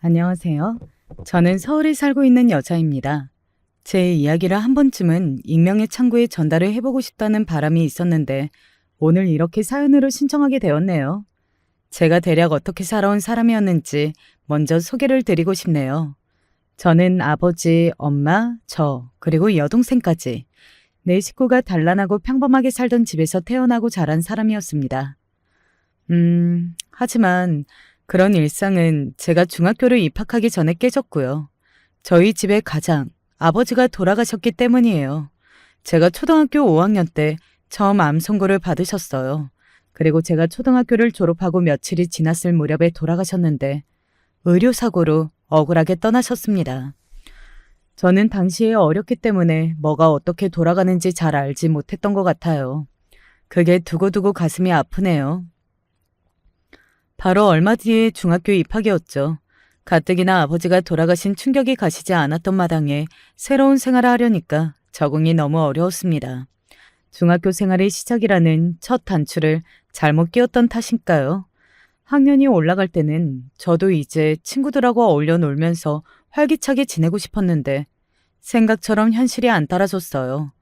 안녕하세요. 저는 서울에 살고 있는 여자입니다. 제 이야기를 한 번쯤은 익명의 창구에 전달을 해보고 싶다는 바람이 있었는데 오늘 이렇게 사연으로 신청하게 되었네요. 제가 대략 어떻게 살아온 사람이었는지 먼저 소개를 드리고 싶네요. 저는 아버지, 엄마, 그리고 여동생까지 네 식구가 단란하고 평범하게 살던 집에서 태어나고 자란 사람이었습니다. 하지만 그런 일상은 제가 중학교를 입학하기 전에 깨졌고요. 저희 집의 가장, 아버지가 돌아가셨기 때문이에요. 제가 초등학교 5학년 때 처음 암 선고를 받으셨어요. 그리고 제가 초등학교를 졸업하고 며칠이 지났을 무렵에 돌아가셨는데 의료사고로 억울하게 떠나셨습니다. 저는 당시에 어렸기 때문에 뭐가 어떻게 돌아가는지 잘 알지 못했던 것 같아요. 그게 두고두고 가슴이 아프네요. 바로 얼마 뒤에 중학교 입학이었죠. 가뜩이나 아버지가 돌아가신 충격이 가시지 않았던 마당에 새로운 생활을 하려니까 적응이 너무 어려웠습니다. 중학교 생활의 시작이라는 첫 단추를 잘못 끼웠던 탓일까요? 학년이 올라갈 때는 저도 이제 친구들하고 어울려 놀면서 활기차게 지내고 싶었는데 생각처럼 현실이 안 따라줬어요.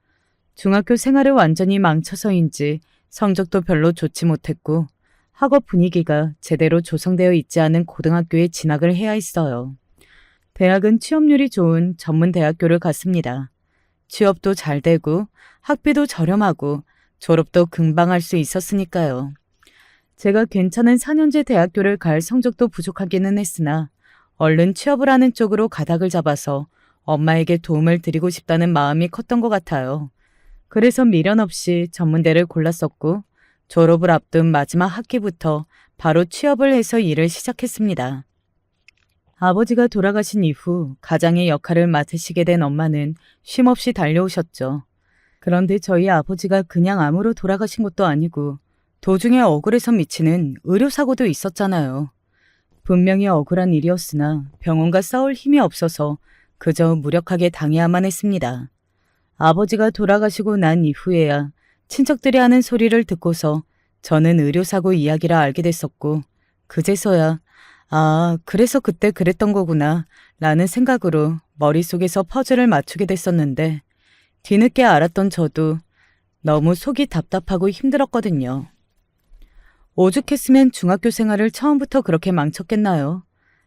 중학교 생활을 완전히 망쳐서인지 성적도 별로 좋지 못했고 학업 분위기가 제대로 조성되어 있지 않은 고등학교에 진학을 해야 했어요. 대학은 취업률이 좋은 전문 대학교를 갔습니다. 취업도 잘 되고 학비도 저렴하고 졸업도 금방 할 수 있었으니까요. 제가 괜찮은 4년제 대학교를 갈 성적도 부족하기는 했으나 얼른 취업을 하는 쪽으로 가닥을 잡아서 엄마에게 도움을 드리고 싶다는 마음이 컸던 것 같아요. 그래서 미련 없이 전문대를 골랐었고 졸업을 앞둔 마지막 학기부터 바로 취업을 해서 일을 시작했습니다. 아버지가 돌아가신 이후 가장의 역할을 맡으시게 된 엄마는 쉼없이 달려오셨죠. 그런데 저희 아버지가 그냥 암으로 돌아가신 것도 아니고 도중에 억울해서 미치는 의료사고도 있었잖아요. 분명히 억울한 일이었으나 병원과 싸울 힘이 없어서 그저 무력하게 당해야만 했습니다. 아버지가 돌아가시고 난 이후에야 친척들이 하는 소리를 듣고서 저는 의료사고 이야기를 알게 됐었고 그제서야 그래서 그때 그랬던 거구나 라는 생각으로 머릿속에서 퍼즐을 맞추게 됐었는데 뒤늦게 알았던 저도 너무 속이 답답하고 힘들었거든요. 오죽했으면 중학교 생활을 처음부터 그렇게 망쳤겠나요?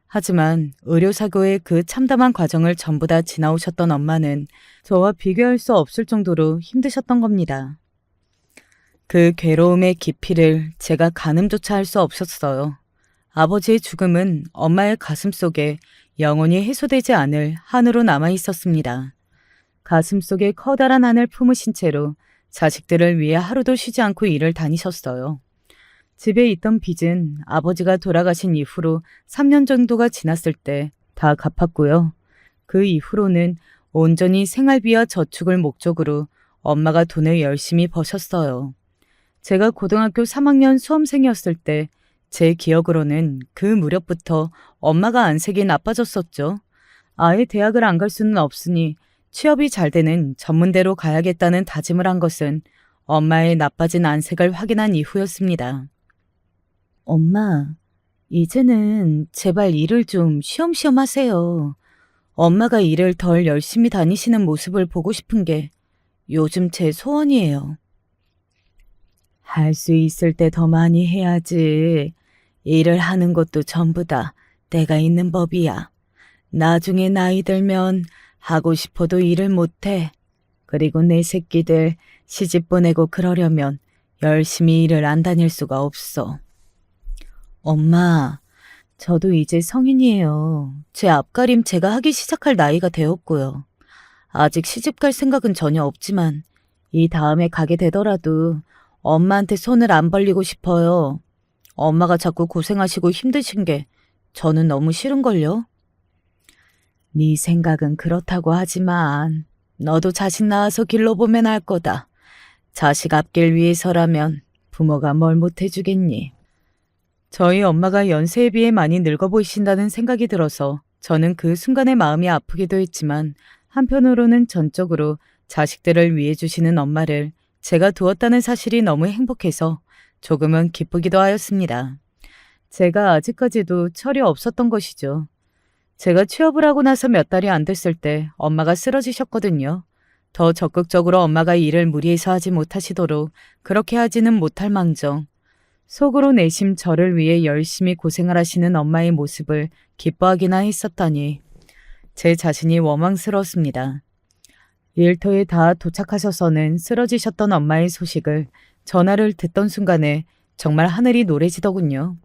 하지만 의료사고의 그 참담한 과정을 전부 다 지나오셨던 엄마는 저와 비교할 수 없을 정도로 힘드셨던 겁니다. 그 괴로움의 깊이를 제가 가늠조차 할 수 없었어요. 아버지의 죽음은 엄마의 가슴 속에 영원히 해소되지 않을 한으로 남아 있었습니다. 가슴 속에 커다란 한을 품으신 채로 자식들을 위해 하루도 쉬지 않고 일을 다니셨어요. 집에 있던 빚은 아버지가 돌아가신 이후로 3년 정도가 지났을 때 다 갚았고요. 그 이후로는 온전히 생활비와 저축을 목적으로 엄마가 돈을 열심히 버셨어요. 제가 고등학교 3학년 수험생이었을 때 제 기억으로는 그 무렵부터 엄마가 안색이 나빠졌었죠. 아예 대학을 안 갈 수는 없으니 취업이 잘 되는 전문대로 가야겠다는 다짐을 한 것은 엄마의 나빠진 안색을 확인한 이후였습니다. 엄마, 이제는 제발 일을 좀 쉬엄쉬엄 하세요. 엄마가 일을 덜 열심히 다니시는 모습을 보고 싶은 게 요즘 제 소원이에요. 할 수 있을 때 더 많이 해야지. 일을 하는 것도 전부 다 때가 있는 법이야. 나중에 나이 들면 하고 싶어도 일을 못해. 그리고 내 새끼들 시집 보내고 그러려면 열심히 일을 안 다닐 수가 없어. 엄마, 저도 이제 성인이에요. 제 앞가림 제가 하기 시작할 나이가 되었고요. 아직 시집 갈 생각은 전혀 없지만 이 다음에 가게 되더라도 엄마한테 손을 안 벌리고 싶어요. 엄마가 자꾸 고생하시고 힘드신 게 저는 너무 싫은걸요. 네 생각은 그렇다고 하지만 너도 자식 낳아서 길러보면 알 거다. 자식 앞길 위해서라면 부모가 뭘 못해주겠니. 저희 엄마가 연세에 비해 많이 늙어 보이신다는 생각이 들어서 저는 그 순간에 마음이 아프기도 했지만 한편으로는 전적으로 자식들을 위해 주시는 엄마를 제가 두었다는 사실이 너무 행복해서 조금은 기쁘기도 하였습니다. 제가 아직까지도 철이 없었던 것이죠. 제가 취업을 하고 나서 몇 달이 안 됐을 때 엄마가 쓰러지셨거든요. 더 적극적으로 엄마가 일을 무리해서 하지 못하시도록 그렇게 하지는 못할 망정 속으로 내심 저를 위해 열심히 고생을 하시는 엄마의 모습을 기뻐하기나 했었다니 제 자신이 원망스러웠습니다. 일터에 다 도착하셔서는 쓰러지셨던 엄마의 소식을 전화를 듣던 순간에 정말 하늘이 노래지더군요.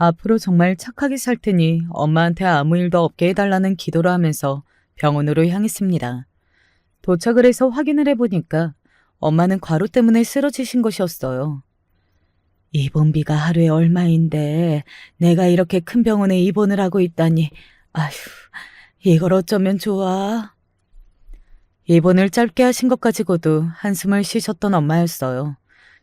앞으로 정말 착하게 살 테니 엄마한테 아무 일도 없게 해달라는 기도를 하면서 병원으로 향했습니다. 도착을 해서 확인을 해보니까 엄마는 과로 때문에 쓰러지신 것이었어요. 입원비가 하루에 얼마인데 내가 이렇게 큰 병원에 입원을 하고 있다니 아휴 이걸 어쩌면 좋아. 입원을 짧게 하신 것 가지고도 한숨을 쉬셨던 엄마였어요.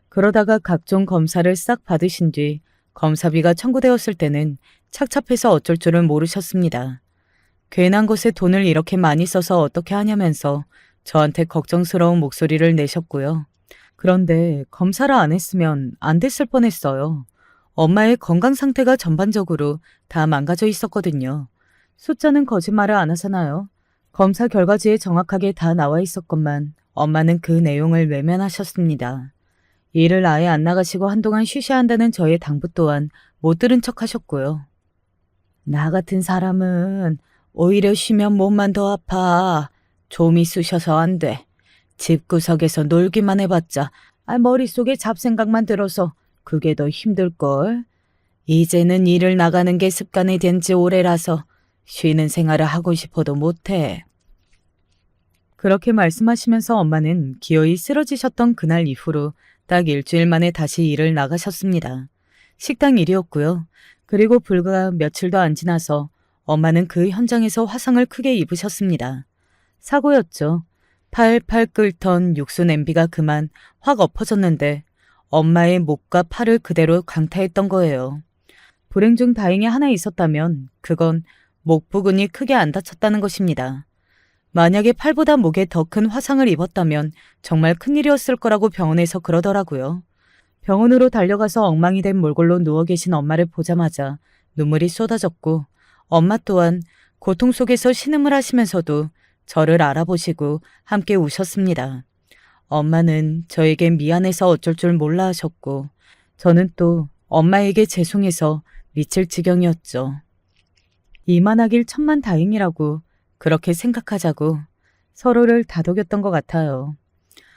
그러다가 각종 검사를 싹 받으신 뒤 검사비가 청구되었을 때는 착잡해서 어쩔 줄을 모르셨습니다. 괜한 것에 돈을 이렇게 많이 써서 어떻게 하냐면서 저한테 걱정스러운 목소리를 내셨고요. 그런데 검사를 안 했으면 안 됐을 뻔했어요. 엄마의 건강 상태가 전반적으로 다 망가져 있었거든요. 숫자는 거짓말을 안 하잖아요. 검사 결과지에 정확하게 다 나와 있었건만 엄마는 그 내용을 외면하셨습니다. 일을 아예 안 나가시고 한동안 쉬셔야 한다는 저의 당부 또한 못 들은 척 하셨고요. 나 같은 사람은 오히려 쉬면 몸만 더 아파. 좀이 쑤셔서 안 돼. 집구석에서 놀기만 해봤자 머릿속에 잡생각만 들어서 그게 더 힘들걸. 이제는 일을 나가는 게 습관이 된 지 오래라서 쉬는 생활을 하고 싶어도 못해. 그렇게 말씀하시면서 엄마는 기어이 쓰러지셨던 그날 이후로 딱 일주일 만에 다시 일을 나가셨습니다. 식당 일이었고요. 그리고 불과 며칠도 안 지나서 엄마는 그 현장에서 화상을 크게 입으셨습니다. 사고였죠. 팔팔 끓던 육수 냄비가 그만 확 엎어졌는데 엄마의 목과 팔을 그대로 강타했던 거예요. 불행 중 다행히 하나 있었다면 그건 목 부근이 크게 안 다쳤다는 것입니다. 만약에 팔보다 목에 더 큰 화상을 입었다면 정말 큰일이었을 거라고 병원에서 그러더라고요. 병원으로 달려가서 엉망이 된 몰골로 누워 계신 엄마를 보자마자 눈물이 쏟아졌고 엄마 또한 고통 속에서 신음을 하시면서도 저를 알아보시고 함께 우셨습니다. 엄마는 저에게 미안해서 어쩔 줄 몰라 하셨고 저는 또 엄마에게 죄송해서 미칠 지경이었죠. 이만하길 천만 다행이라고 그렇게 생각하자고 서로를 다독였던 것 같아요.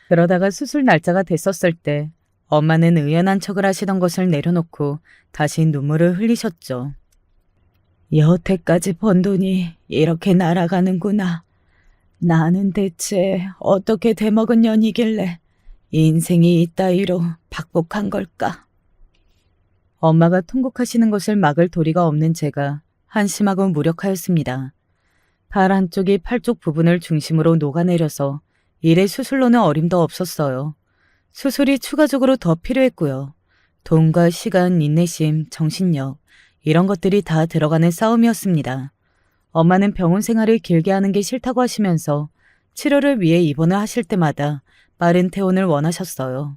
그러다가 수술 날짜가 됐었을 때 엄마는 의연한 척을 하시던 것을 내려놓고 다시 눈물을 흘리셨죠. 여태까지 번 돈이 이렇게 날아가는구나. 나는 대체 어떻게 되먹은 년이길래 인생이 이따위로 박복한 걸까? 엄마가 통곡하시는 것을 막을 도리가 없는 제가 한심하고 무력하였습니다. 발 한쪽이 팔 쪽 부분을 중심으로 녹아내려서 일의 수술로는 어림도 없었어요. 수술이 추가적으로 더 필요했고요. 돈과 시간, 인내심, 정신력 이런 것들이 다 들어가는 싸움이었습니다. 엄마는 병원 생활을 길게 하는 게 싫다고 하시면서 치료를 위해 입원을 하실 때마다 빠른 퇴원을 원하셨어요.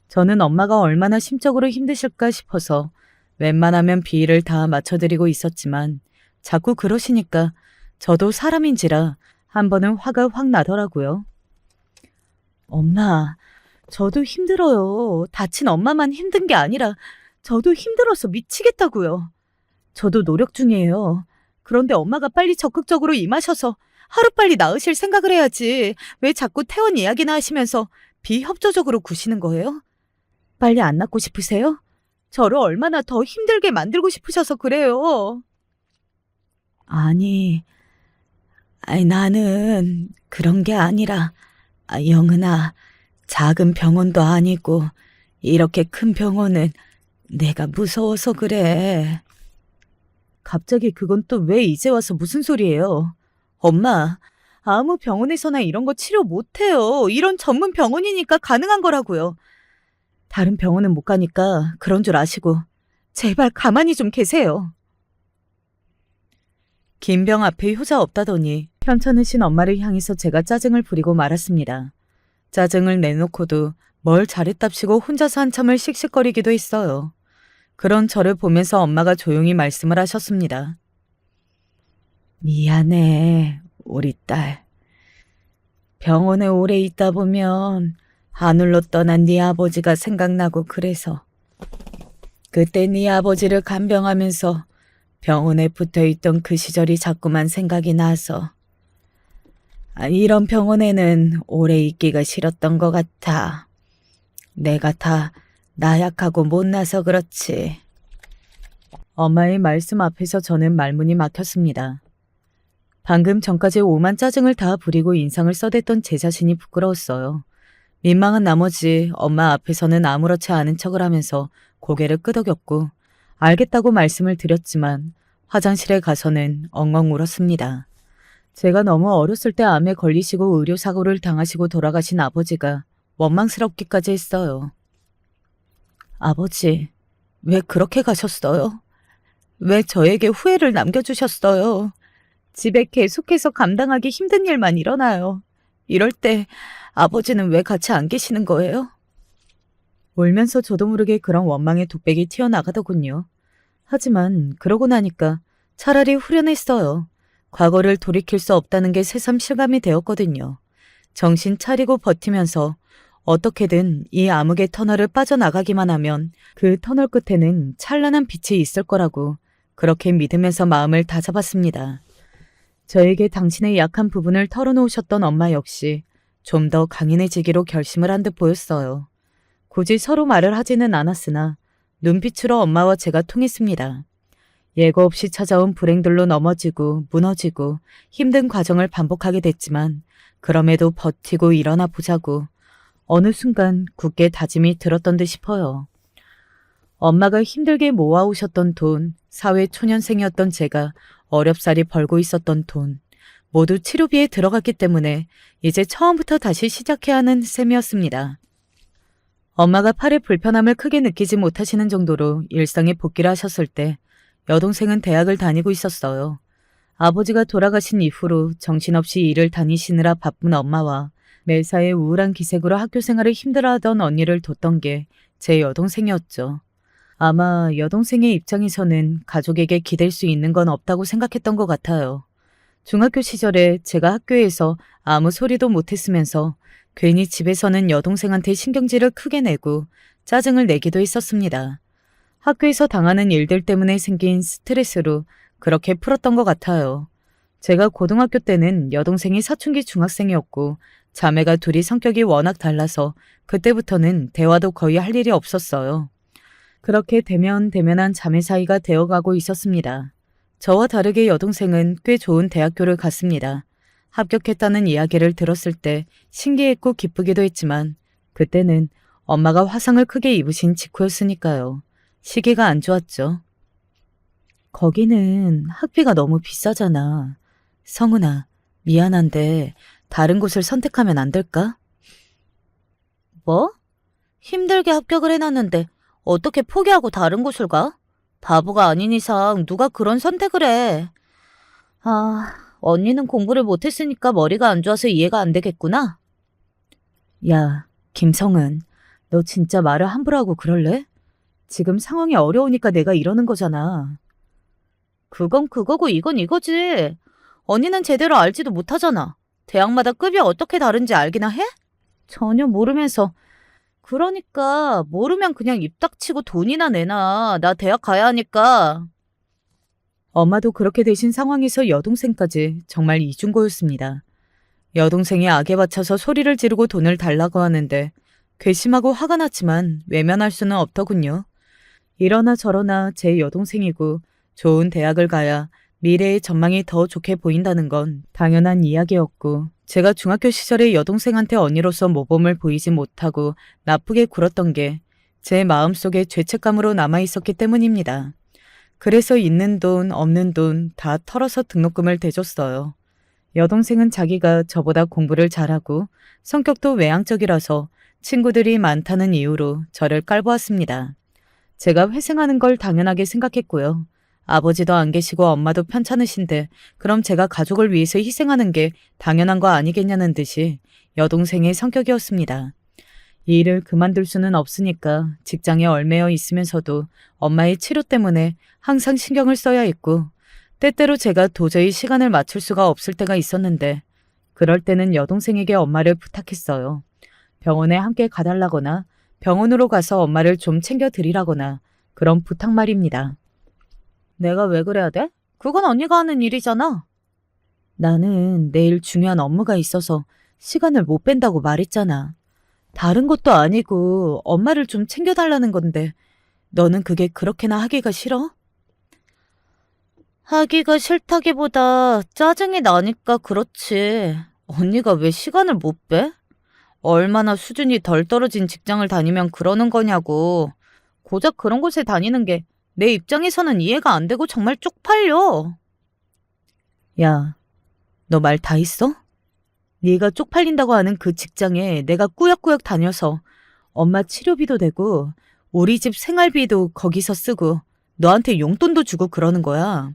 저는 엄마가 얼마나 심적으로 힘드실까 싶어서 웬만하면 비위를 다 맞춰드리고 있었지만 자꾸 그러시니까 저도 사람인지라 한 번은 화가 확 나더라고요. 엄마, 저도 힘들어요. 다친 엄마만 힘든 게 아니라 저도 힘들어서 미치겠다고요. 저도 노력 중이에요. 그런데 엄마가 빨리 적극적으로 임하셔서 하루빨리 나으실 생각을 해야지. 왜 자꾸 퇴원 이야기나 하시면서 비협조적으로 구시는 거예요? 빨리 안 낫고 싶으세요? 저를 얼마나 더 힘들게 만들고 싶으셔서 그래요. 아니, 나는 그런 게 아니라 영은아, 작은 병원도 아니고 이렇게 큰 병원은 내가 무서워서 그래. 갑자기 그건 또 왜 이제 와서 무슨 소리예요? 엄마, 아무 병원에서나 이런 거 치료 못해요. 이런 전문 병원이니까 가능한 거라고요. 다른 병원은 못 가니까 그런 줄 아시고 제발 가만히 좀 계세요. 긴 병 앞에 효자 없다더니 편찮으신 엄마를 향해서 제가 짜증을 부리고 말았습니다. 짜증을 내놓고도 뭘 잘했답시고 혼자서 한참을 씩씩거리기도 했어요. 그런 저를 보면서 엄마가 조용히 말씀을 하셨습니다. 미안해, 우리 딸. 병원에 오래 있다 보면 하늘로 떠난 네 아버지가 생각나고 그래서 그때 네 아버지를 간병하면서 병원에 붙어있던 그 시절이 자꾸만 생각이 나서 이런 병원에는 오래 있기가 싫었던 것 같아. 내가 다 나약하고 못나서 그렇지. 엄마의 말씀 앞에서 저는 말문이 막혔습니다. 방금 전까지 오만 짜증을 다 부리고 인상을 써댔던 제 자신이 부끄러웠어요. 민망한 나머지 엄마 앞에서는 아무렇지 않은 척을 하면서 고개를 끄덕였고 알겠다고 말씀을 드렸지만 화장실에 가서는 엉엉 울었습니다. 제가 너무 어렸을 때 암에 걸리시고 의료사고를 당하시고 돌아가신 아버지가 원망스럽기까지 했어요. 아버지, 왜 그렇게 가셨어요? 왜 저에게 후회를 남겨주셨어요? 집에 계속해서 감당하기 힘든 일만 일어나요. 이럴 때 아버지는 왜 같이 안 계시는 거예요? 울면서 저도 모르게 그런 원망의 독백이 튀어나가더군요. 하지만 그러고 나니까 차라리 후련했어요. 과거를 돌이킬 수 없다는 게 새삼 실감이 되었거든요. 정신 차리고 버티면서 어떻게든 이 암흑의 터널을 빠져나가기만 하면 그 터널 끝에는 찬란한 빛이 있을 거라고 그렇게 믿으면서 마음을 다잡았습니다. 저에게 당신의 약한 부분을 털어놓으셨던 엄마 역시 좀 더 강인해지기로 결심을 한 듯 보였어요. 굳이 서로 말을 하지는 않았으나 눈빛으로 엄마와 제가 통했습니다. 예고 없이 찾아온 불행들로 넘어지고 무너지고 힘든 과정을 반복하게 됐지만 그럼에도 버티고 일어나 보자고 어느 순간 굳게 다짐이 들었던 듯 싶어요. 엄마가 힘들게 모아오셨던 돈, 사회 초년생이었던 제가 어렵사리 벌고 있었던 돈, 모두 치료비에 들어갔기 때문에 이제 처음부터 다시 시작해야 하는 셈이었습니다. 엄마가 팔에 불편함을 크게 느끼지 못하시는 정도로 일상에 복귀를 하셨을 때 여동생은 대학을 다니고 있었어요. 아버지가 돌아가신 이후로 정신없이 일을 다니시느라 바쁜 엄마와 매사에 우울한 기색으로 학교 생활을 힘들어하던 언니를 뒀던 게 제 여동생이었죠. 아마 여동생의 입장에서는 가족에게 기댈 수 있는 건 없다고 생각했던 것 같아요. 중학교 시절에 제가 학교에서 아무 소리도 못했으면서 괜히 집에서는 여동생한테 신경질을 크게 내고 짜증을 내기도 했었습니다. 학교에서 당하는 일들 때문에 생긴 스트레스로 그렇게 풀었던 것 같아요. 제가 고등학교 때는 여동생이 사춘기 중학생이었고 자매가 둘이 성격이 워낙 달라서 그때부터는 대화도 거의 할 일이 없었어요. 그렇게 대면대면한 자매 사이가 되어가고 있었습니다. 저와 다르게 여동생은 꽤 좋은 대학교를 갔습니다. 합격했다는 이야기를 들었을 때 신기했고 기쁘기도 했지만 그때는 엄마가 화상을 크게 입으신 직후였으니까요. 시기가 안 좋았죠. 거기는 학비가 너무 비싸잖아. 성은아, 미안한데 다른 곳을 선택하면 안 될까? 뭐? 힘들게 합격을 해놨는데 어떻게 포기하고 다른 곳을 가? 바보가 아닌 이상 누가 그런 선택을 해. 언니는 공부를 못했으니까 머리가 안 좋아서 이해가 안 되겠구나. 야, 김성은, 너 진짜 말을 함부로 하고 그럴래? 지금 상황이 어려우니까 내가 이러는 거잖아. 그건 그거고 이건 이거지. 언니는 제대로 알지도 못하잖아. 대학마다 급이 어떻게 다른지 알기나 해? 전혀 모르면서. 그러니까 모르면 그냥 입 닥치고 돈이나 내놔. 나 대학 가야 하니까. 엄마도 그렇게 되신 상황에서 여동생까지 정말 이중고였습니다. 여동생이 악에 받쳐서 소리를 지르고 돈을 달라고 하는데 괘씸하고 화가 났지만 외면할 수는 없더군요. 이러나 저러나 제 여동생이고 좋은 대학을 가야 미래의 전망이 더 좋게 보인다는 건 당연한 이야기였고 제가 중학교 시절에 여동생한테 언니로서 모범을 보이지 못하고 나쁘게 굴었던 게 제 마음속에 죄책감으로 남아있었기 때문입니다. 그래서 있는 돈 없는 돈 다 털어서 등록금을 대줬어요. 여동생은 자기가 저보다 공부를 잘하고 성격도 외향적이라서 친구들이 많다는 이유로 저를 깔보았습니다. 제가 회생하는 걸 당연하게 생각했고요. 아버지도 안 계시고 엄마도 편찮으신데 그럼 제가 가족을 위해서 희생하는 게 당연한 거 아니겠냐는 듯이 여동생의 성격이었습니다. 이 일을 그만둘 수는 없으니까 직장에 얽매여 있으면서도 엄마의 치료 때문에 항상 신경을 써야 했고 때때로 제가 도저히 시간을 맞출 수가 없을 때가 있었는데 그럴 때는 여동생에게 엄마를 부탁했어요. 병원에 함께 가달라거나 병원으로 가서 엄마를 좀 챙겨드리라거나 그런 부탁 말입니다. 내가 왜 그래야 돼? 그건 언니가 하는 일이잖아. 나는 내일 중요한 업무가 있어서 시간을 못 뺀다고 말했잖아. 다른 것도 아니고 엄마를 좀 챙겨달라는 건데 너는 그게 그렇게나 하기가 싫어? 하기가 싫다기보다 짜증이 나니까 그렇지. 언니가 왜 시간을 못 빼? 얼마나 수준이 덜 떨어진 직장을 다니면 그러는 거냐고. 고작 그런 곳에 다니는 게 내 입장에서는 이해가 안 되고 정말 쪽팔려. 야, 너 말 다 했어? 네가 쪽팔린다고 하는 그 직장에 내가 꾸역꾸역 다녀서 엄마 치료비도 되고 우리 집 생활비도 거기서 쓰고 너한테 용돈도 주고 그러는 거야.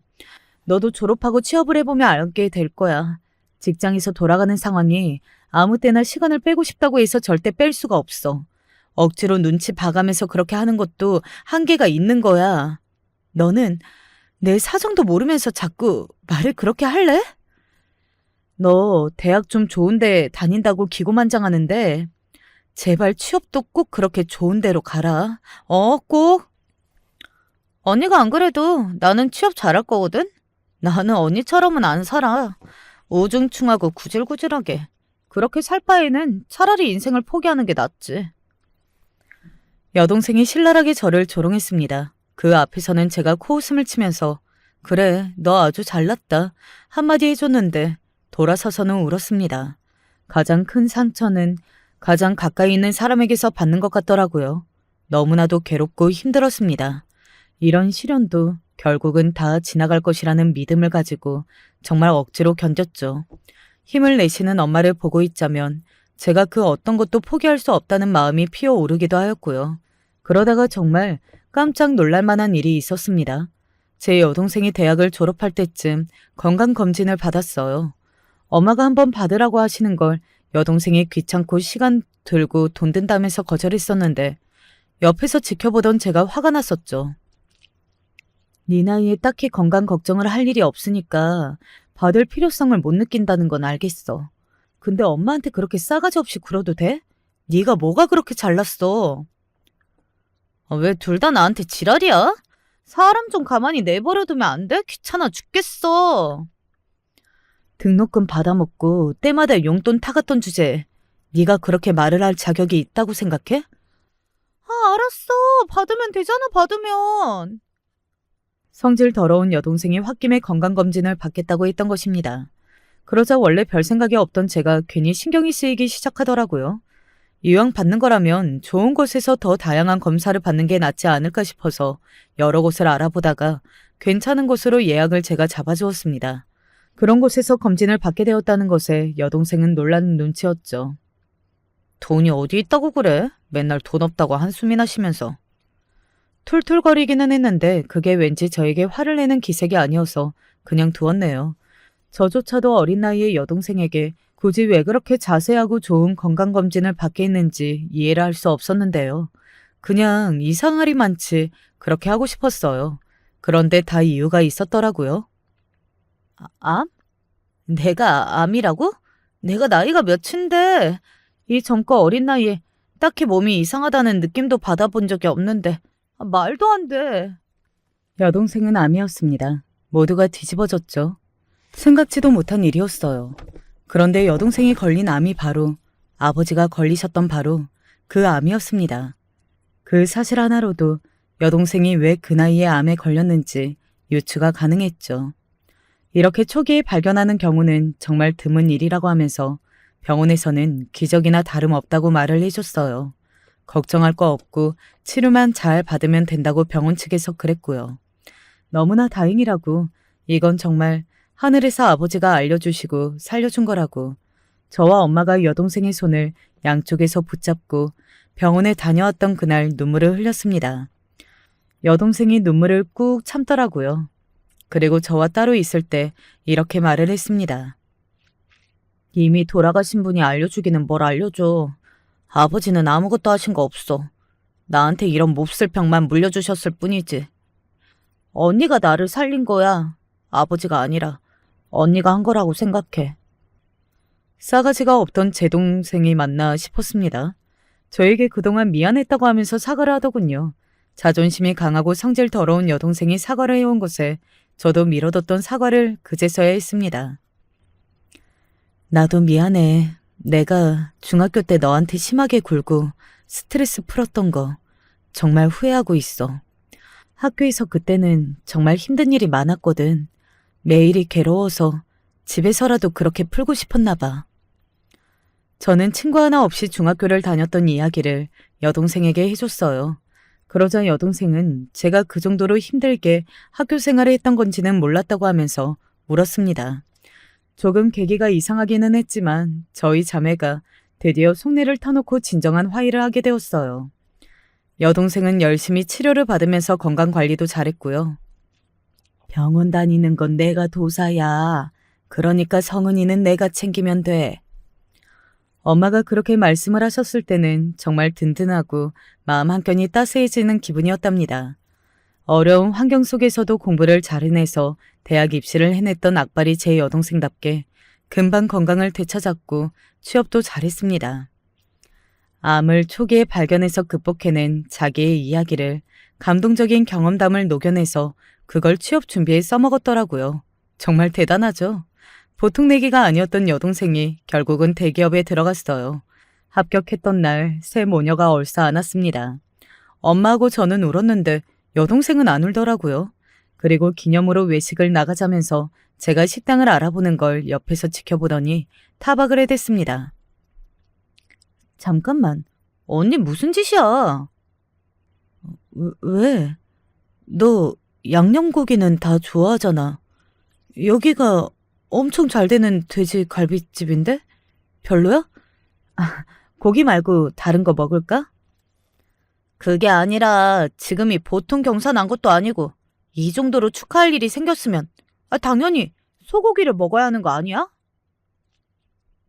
너도 졸업하고 취업을 해보면 알게 될 거야. 직장에서 돌아가는 상황이 아무 때나 시간을 빼고 싶다고 해서 절대 뺄 수가 없어. 억지로 눈치 봐가면서 그렇게 하는 것도 한계가 있는 거야. 너는 내 사정도 모르면서 자꾸 말을 그렇게 할래? 너 대학 좀 좋은 데 다닌다고 기고만장하는데 제발 취업도 꼭 그렇게 좋은 데로 가라. 꼭. 언니가 안 그래도 나는 취업 잘할 거거든? 나는 언니처럼은 안 살아. 우중충하고 구질구질하게. 그렇게 살 바에는 차라리 인생을 포기하는 게 낫지. 여동생이 신랄하게 저를 조롱했습니다. 그 앞에서는 제가 코웃음을 치면서 그래, 너 아주 잘났다 한마디 해줬는데 돌아서서는 울었습니다. 가장 큰 상처는 가장 가까이 있는 사람에게서 받는 것 같더라고요. 너무나도 괴롭고 힘들었습니다. 이런 시련도 결국은 다 지나갈 것이라는 믿음을 가지고 정말 억지로 견뎠죠. 힘을 내시는 엄마를 보고 있자면 제가 그 어떤 것도 포기할 수 없다는 마음이 피어오르기도 하였고요. 그러다가 정말 깜짝 놀랄 만한 일이 있었습니다. 제 여동생이 대학을 졸업할 때쯤 건강검진을 받았어요. 엄마가 한번 받으라고 하시는 걸 여동생이 귀찮고 시간 들고 돈 든다면서 거절했었는데 옆에서 지켜보던 제가 화가 났었죠. 네 나이에 딱히 건강 걱정을 할 일이 없으니까 받을 필요성을 못 느낀다는 건 알겠어. 근데 엄마한테 그렇게 싸가지 없이 굴어도 돼? 네가 뭐가 그렇게 잘났어? 왜 둘 다 나한테 지랄이야? 사람 좀 가만히 내버려두면 안 돼? 귀찮아 죽겠어. 등록금 받아먹고 때마다 용돈 타갔던 주제에 네가 그렇게 말을 할 자격이 있다고 생각해? 알았어. 받으면 되잖아, 받으면. 성질 더러운 여동생이 홧김에 건강검진을 받겠다고 했던 것입니다. 그러자 원래 별 생각이 없던 제가 괜히 신경이 쓰이기 시작하더라고요. 이왕 받는 거라면 좋은 곳에서 더 다양한 검사를 받는 게 낫지 않을까 싶어서 여러 곳을 알아보다가 괜찮은 곳으로 예약을 제가 잡아주었습니다. 그런 곳에서 검진을 받게 되었다는 것에 여동생은 놀라는 눈치였죠. 돈이 어디 있다고 그래? 맨날 돈 없다고 한숨이나 쉬면서. 툴툴거리기는 했는데 그게 왠지 저에게 화를 내는 기색이 아니어서 그냥 두었네요. 저조차도 어린 나이의 여동생에게 굳이 왜 그렇게 자세하고 좋은 건강검진을 받게 했는지 이해를 할 수 없었는데요. 그냥 이상하리 많지 그렇게 하고 싶었어요. 그런데 다 이유가 있었더라고요. 암? 내가 암이라고? 내가 나이가 몇인데 이 젊고 어린 나이에 딱히 몸이 이상하다는 느낌도 받아본 적이 없는데 말도 안 돼. 여동생은 암이었습니다. 모두가 뒤집어졌죠. 생각지도 못한 일이었어요. 그런데 여동생이 걸린 암이 바로 아버지가 걸리셨던 바로 그 암이었습니다. 그 사실 하나로도 여동생이 왜 그 나이에 암에 걸렸는지 유추가 가능했죠. 이렇게 초기에 발견하는 경우는 정말 드문 일이라고 하면서 병원에서는 기적이나 다름없다고 말을 해줬어요. 걱정할 거 없고 치료만 잘 받으면 된다고 병원 측에서 그랬고요. 너무나 다행이라고 이건 정말 하늘에서 아버지가 알려주시고 살려준 거라고 저와 엄마가 여동생의 손을 양쪽에서 붙잡고 병원에 다녀왔던 그날 눈물을 흘렸습니다. 여동생이 눈물을 꾹 참더라고요. 그리고 저와 따로 있을 때 이렇게 말을 했습니다. 이미 돌아가신 분이 알려주기는 뭘 알려줘. 아버지는 아무것도 하신 거 없어. 나한테 이런 몹쓸 병만 물려주셨을 뿐이지. 언니가 나를 살린 거야. 아버지가 아니라 언니가 한 거라고 생각해. 싸가지가 없던 제 동생이 맞나 싶었습니다. 저에게 그동안 미안했다고 하면서 사과를 하더군요. 자존심이 강하고 성질 더러운 여동생이 사과를 해온 것에 저도 미뤄뒀던 사과를 그제서야 했습니다. 나도 미안해. 내가 중학교 때 너한테 심하게 굴고 스트레스 풀었던 거 정말 후회하고 있어. 학교에서 그때는 정말 힘든 일이 많았거든. 매일이 괴로워서 집에서라도 그렇게 풀고 싶었나 봐. 저는 친구 하나 없이 중학교를 다녔던 이야기를 여동생에게 해줬어요. 그러자 여동생은 제가 그 정도로 힘들게 학교 생활을 했던 건지는 몰랐다고 하면서 울었습니다. 조금 계기가 이상하기는 했지만 저희 자매가 드디어 속내를 터놓고 진정한 화해를 하게 되었어요. 여동생은 열심히 치료를 받으면서 건강관리도 잘했고요. 병원 다니는 건 내가 도사야. 그러니까 성은이는 내가 챙기면 돼. 엄마가 그렇게 말씀을 하셨을 때는 정말 든든하고 마음 한켠이 따스해지는 기분이었답니다. 어려운 환경 속에서도 공부를 잘 해내서 대학 입시를 해냈던 악발이 제 여동생답게 금방 건강을 되찾았고 취업도 잘했습니다. 암을 초기에 발견해서 극복해낸 자기의 이야기를 감동적인 경험담을 녹여내서 그걸 취업 준비에 써먹었더라고요. 정말 대단하죠? 보통 내기가 아니었던 여동생이 결국은 대기업에 들어갔어요. 합격했던 날 새 모녀가 얼싸 안았습니다. 엄마하고 저는 울었는데 여동생은 안 울더라고요. 그리고 기념으로 외식을 나가자면서 제가 식당을 알아보는 걸 옆에서 지켜보더니 타박을 해댔습니다. 잠깐만, 언니 무슨 짓이야? 왜? 너 양념고기는 다 좋아하잖아. 여기가 엄청 잘 되는 돼지 갈비집인데? 별로야? 고기 말고 다른 거 먹을까? 그게 아니라 지금이 보통 경사 난 것도 아니고 이 정도로 축하할 일이 생겼으면 당연히 소고기를 먹어야 하는 거 아니야?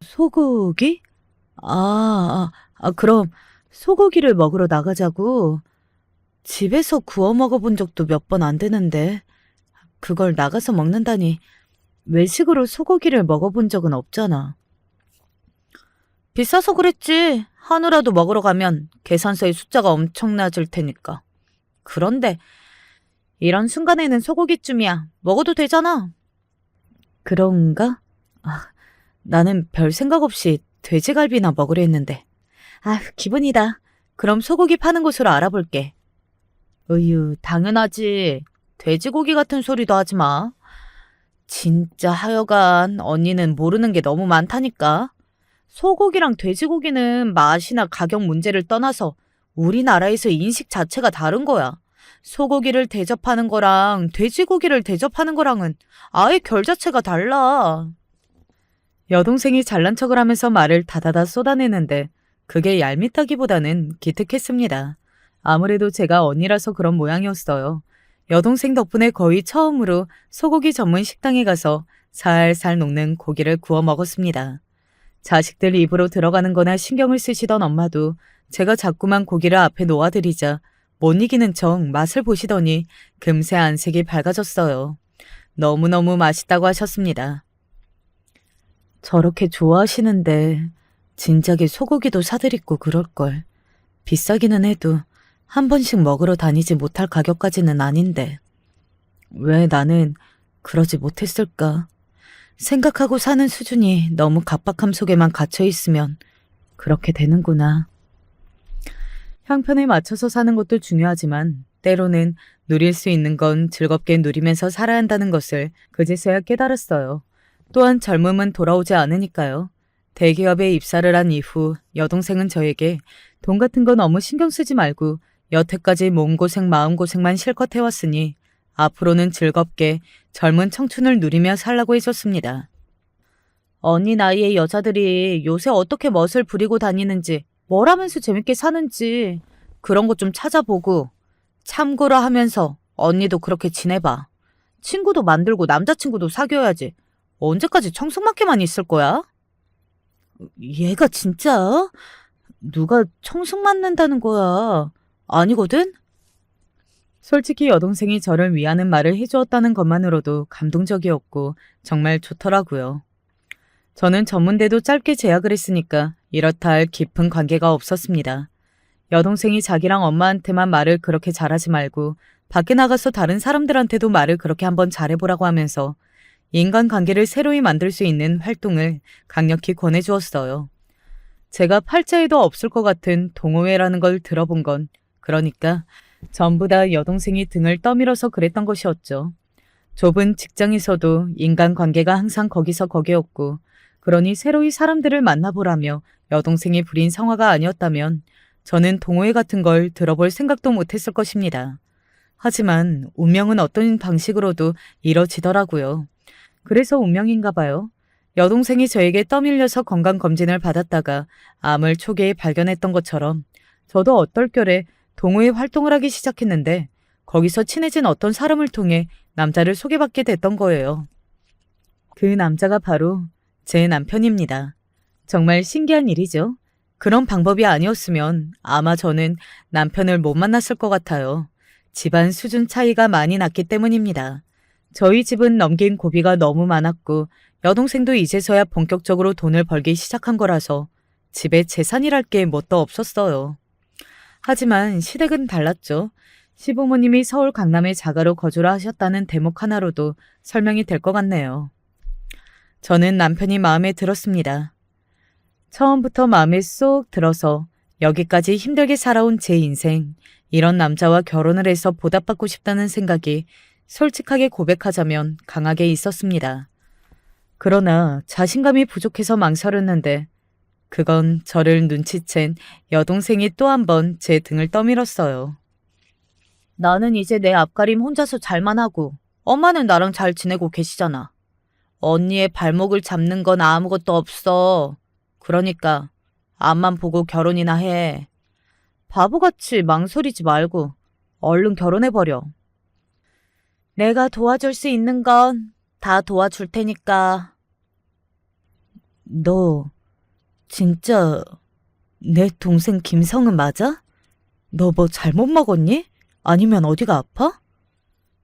소고기? 그럼 소고기를 먹으러 나가자고. 집에서 구워 먹어본 적도 몇 번 안 되는데 그걸 나가서 먹는다니. 외식으로 소고기를 먹어본 적은 없잖아. 비싸서 그랬지. 한우라도 먹으러 가면 계산서에 숫자가 엄청 낮을 테니까. 그런데 이런 순간에는 소고기쯤이야. 먹어도 되잖아. 그런가? 나는 별 생각 없이 돼지갈비나 먹으려 했는데. 기분이다. 그럼 소고기 파는 곳으로 알아볼게. 당연하지. 돼지고기 같은 소리도 하지 마. 진짜 하여간 언니는 모르는 게 너무 많다니까. 소고기랑 돼지고기는 맛이나 가격 문제를 떠나서 우리나라에서 인식 자체가 다른 거야. 소고기를 대접하는 거랑 돼지고기를 대접하는 거랑은 아예 결 자체가 달라. 여동생이 잘난 척을 하면서 말을 다다다 쏟아내는데 그게 얄밉다기보다는 기특했습니다. 아무래도 제가 언니라서 그런 모양이었어요. 여동생 덕분에 거의 처음으로 소고기 전문 식당에 가서 살살 녹는 고기를 구워 먹었습니다. 자식들 입으로 들어가는 거나 신경을 쓰시던 엄마도 제가 자꾸만 고기를 앞에 놓아드리자 못 이기는 척 맛을 보시더니 금세 안색이 밝아졌어요. 너무너무 맛있다고 하셨습니다. 저렇게 좋아하시는데 진작에 소고기도 사드리고 그럴걸. 비싸기는 해도 한 번씩 먹으러 다니지 못할 가격까지는 아닌데 왜 나는 그러지 못했을까? 생각하고 사는 수준이 너무 갑박함 속에만 갇혀 있으면 그렇게 되는구나. 형편에 맞춰서 사는 것도 중요하지만 때로는 누릴 수 있는 건 즐겁게 누리면서 살아야 한다는 것을 그제서야 깨달았어요. 또한 젊음은 돌아오지 않으니까요. 대기업에 입사를 한 이후 여동생은 저에게 돈 같은 거 너무 신경 쓰지 말고 여태까지 몸고생 마음고생만 실컷 해왔으니 앞으로는 즐겁게 젊은 청춘을 누리며 살라고 해줬습니다. 언니 나이의 여자들이 요새 어떻게 멋을 부리고 다니는지 뭘 하면서 재밌게 사는지 그런 것 좀 찾아보고 참고로 하면서 언니도 그렇게 지내봐. 친구도 만들고 남자친구도 사귀어야지. 언제까지 청승맞게만 있을 거야? 얘가 진짜? 누가 청승맞는다는 거야? 아니거든? 솔직히 여동생이 저를 위하는 말을 해주었다는 것만으로도 감동적이었고 정말 좋더라고요. 저는 전문대도 짧게 재학을 했으니까 이렇다 할 깊은 관계가 없었습니다. 여동생이 자기랑 엄마한테만 말을 그렇게 잘하지 말고 밖에 나가서 다른 사람들한테도 말을 그렇게 한번 잘해보라고 하면서 인간관계를 새로이 만들 수 있는 활동을 강력히 권해주었어요. 제가 팔자에도 없을 것 같은 동호회라는 걸 들어본 건 그러니까 전부 다 여동생이 등을 떠밀어서 그랬던 것이었죠. 좁은 직장에서도 인간관계가 항상 거기서 거기였고 그러니 새로이 사람들을 만나보라며 여동생이 부린 성화가 아니었다면 저는 동호회 같은 걸 들어볼 생각도 못했을 것입니다. 하지만 운명은 어떤 방식으로도 이뤄지더라고요. 그래서 운명인가 봐요. 여동생이 저에게 떠밀려서 건강검진을 받았다가 암을 초기에 발견했던 것처럼 저도 어떨결에 동호회 활동을 하기 시작했는데 거기서 친해진 어떤 사람을 통해 남자를 소개받게 됐던 거예요. 그 남자가 바로 제 남편입니다. 정말 신기한 일이죠. 그런 방법이 아니었으면 아마 저는 남편을 못 만났을 것 같아요. 집안 수준 차이가 많이 났기 때문입니다. 저희 집은 넘긴 고비가 너무 많았고 여동생도 이제서야 본격적으로 돈을 벌기 시작한 거라서 집에 재산이랄 게 뭣도 없었어요. 하지만 시댁은 달랐죠. 시부모님이 서울 강남에 자가로 거주를 하셨다는 대목 하나로도 설명이 될 것 같네요. 저는 남편이 마음에 들었습니다. 처음부터 마음에 쏙 들어서 여기까지 힘들게 살아온 제 인생, 이런 남자와 결혼을 해서 보답받고 싶다는 생각이 솔직하게 고백하자면 강하게 있었습니다. 그러나 자신감이 부족해서 망설였는데 그건 저를 눈치챈 여동생이 또 한 번 제 등을 떠밀었어요. 나는 이제 내 앞가림 혼자서 잘만 하고 엄마는 나랑 잘 지내고 계시잖아. 언니의 발목을 잡는 건 아무것도 없어. 그러니까 앞만 보고 결혼이나 해. 바보같이 망설이지 말고 얼른 결혼해버려. 내가 도와줄 수 있는 건 다 도와줄 테니까. 너 진짜 내 동생 김성은 맞아? 너 뭐 잘못 먹었니? 아니면 어디가 아파?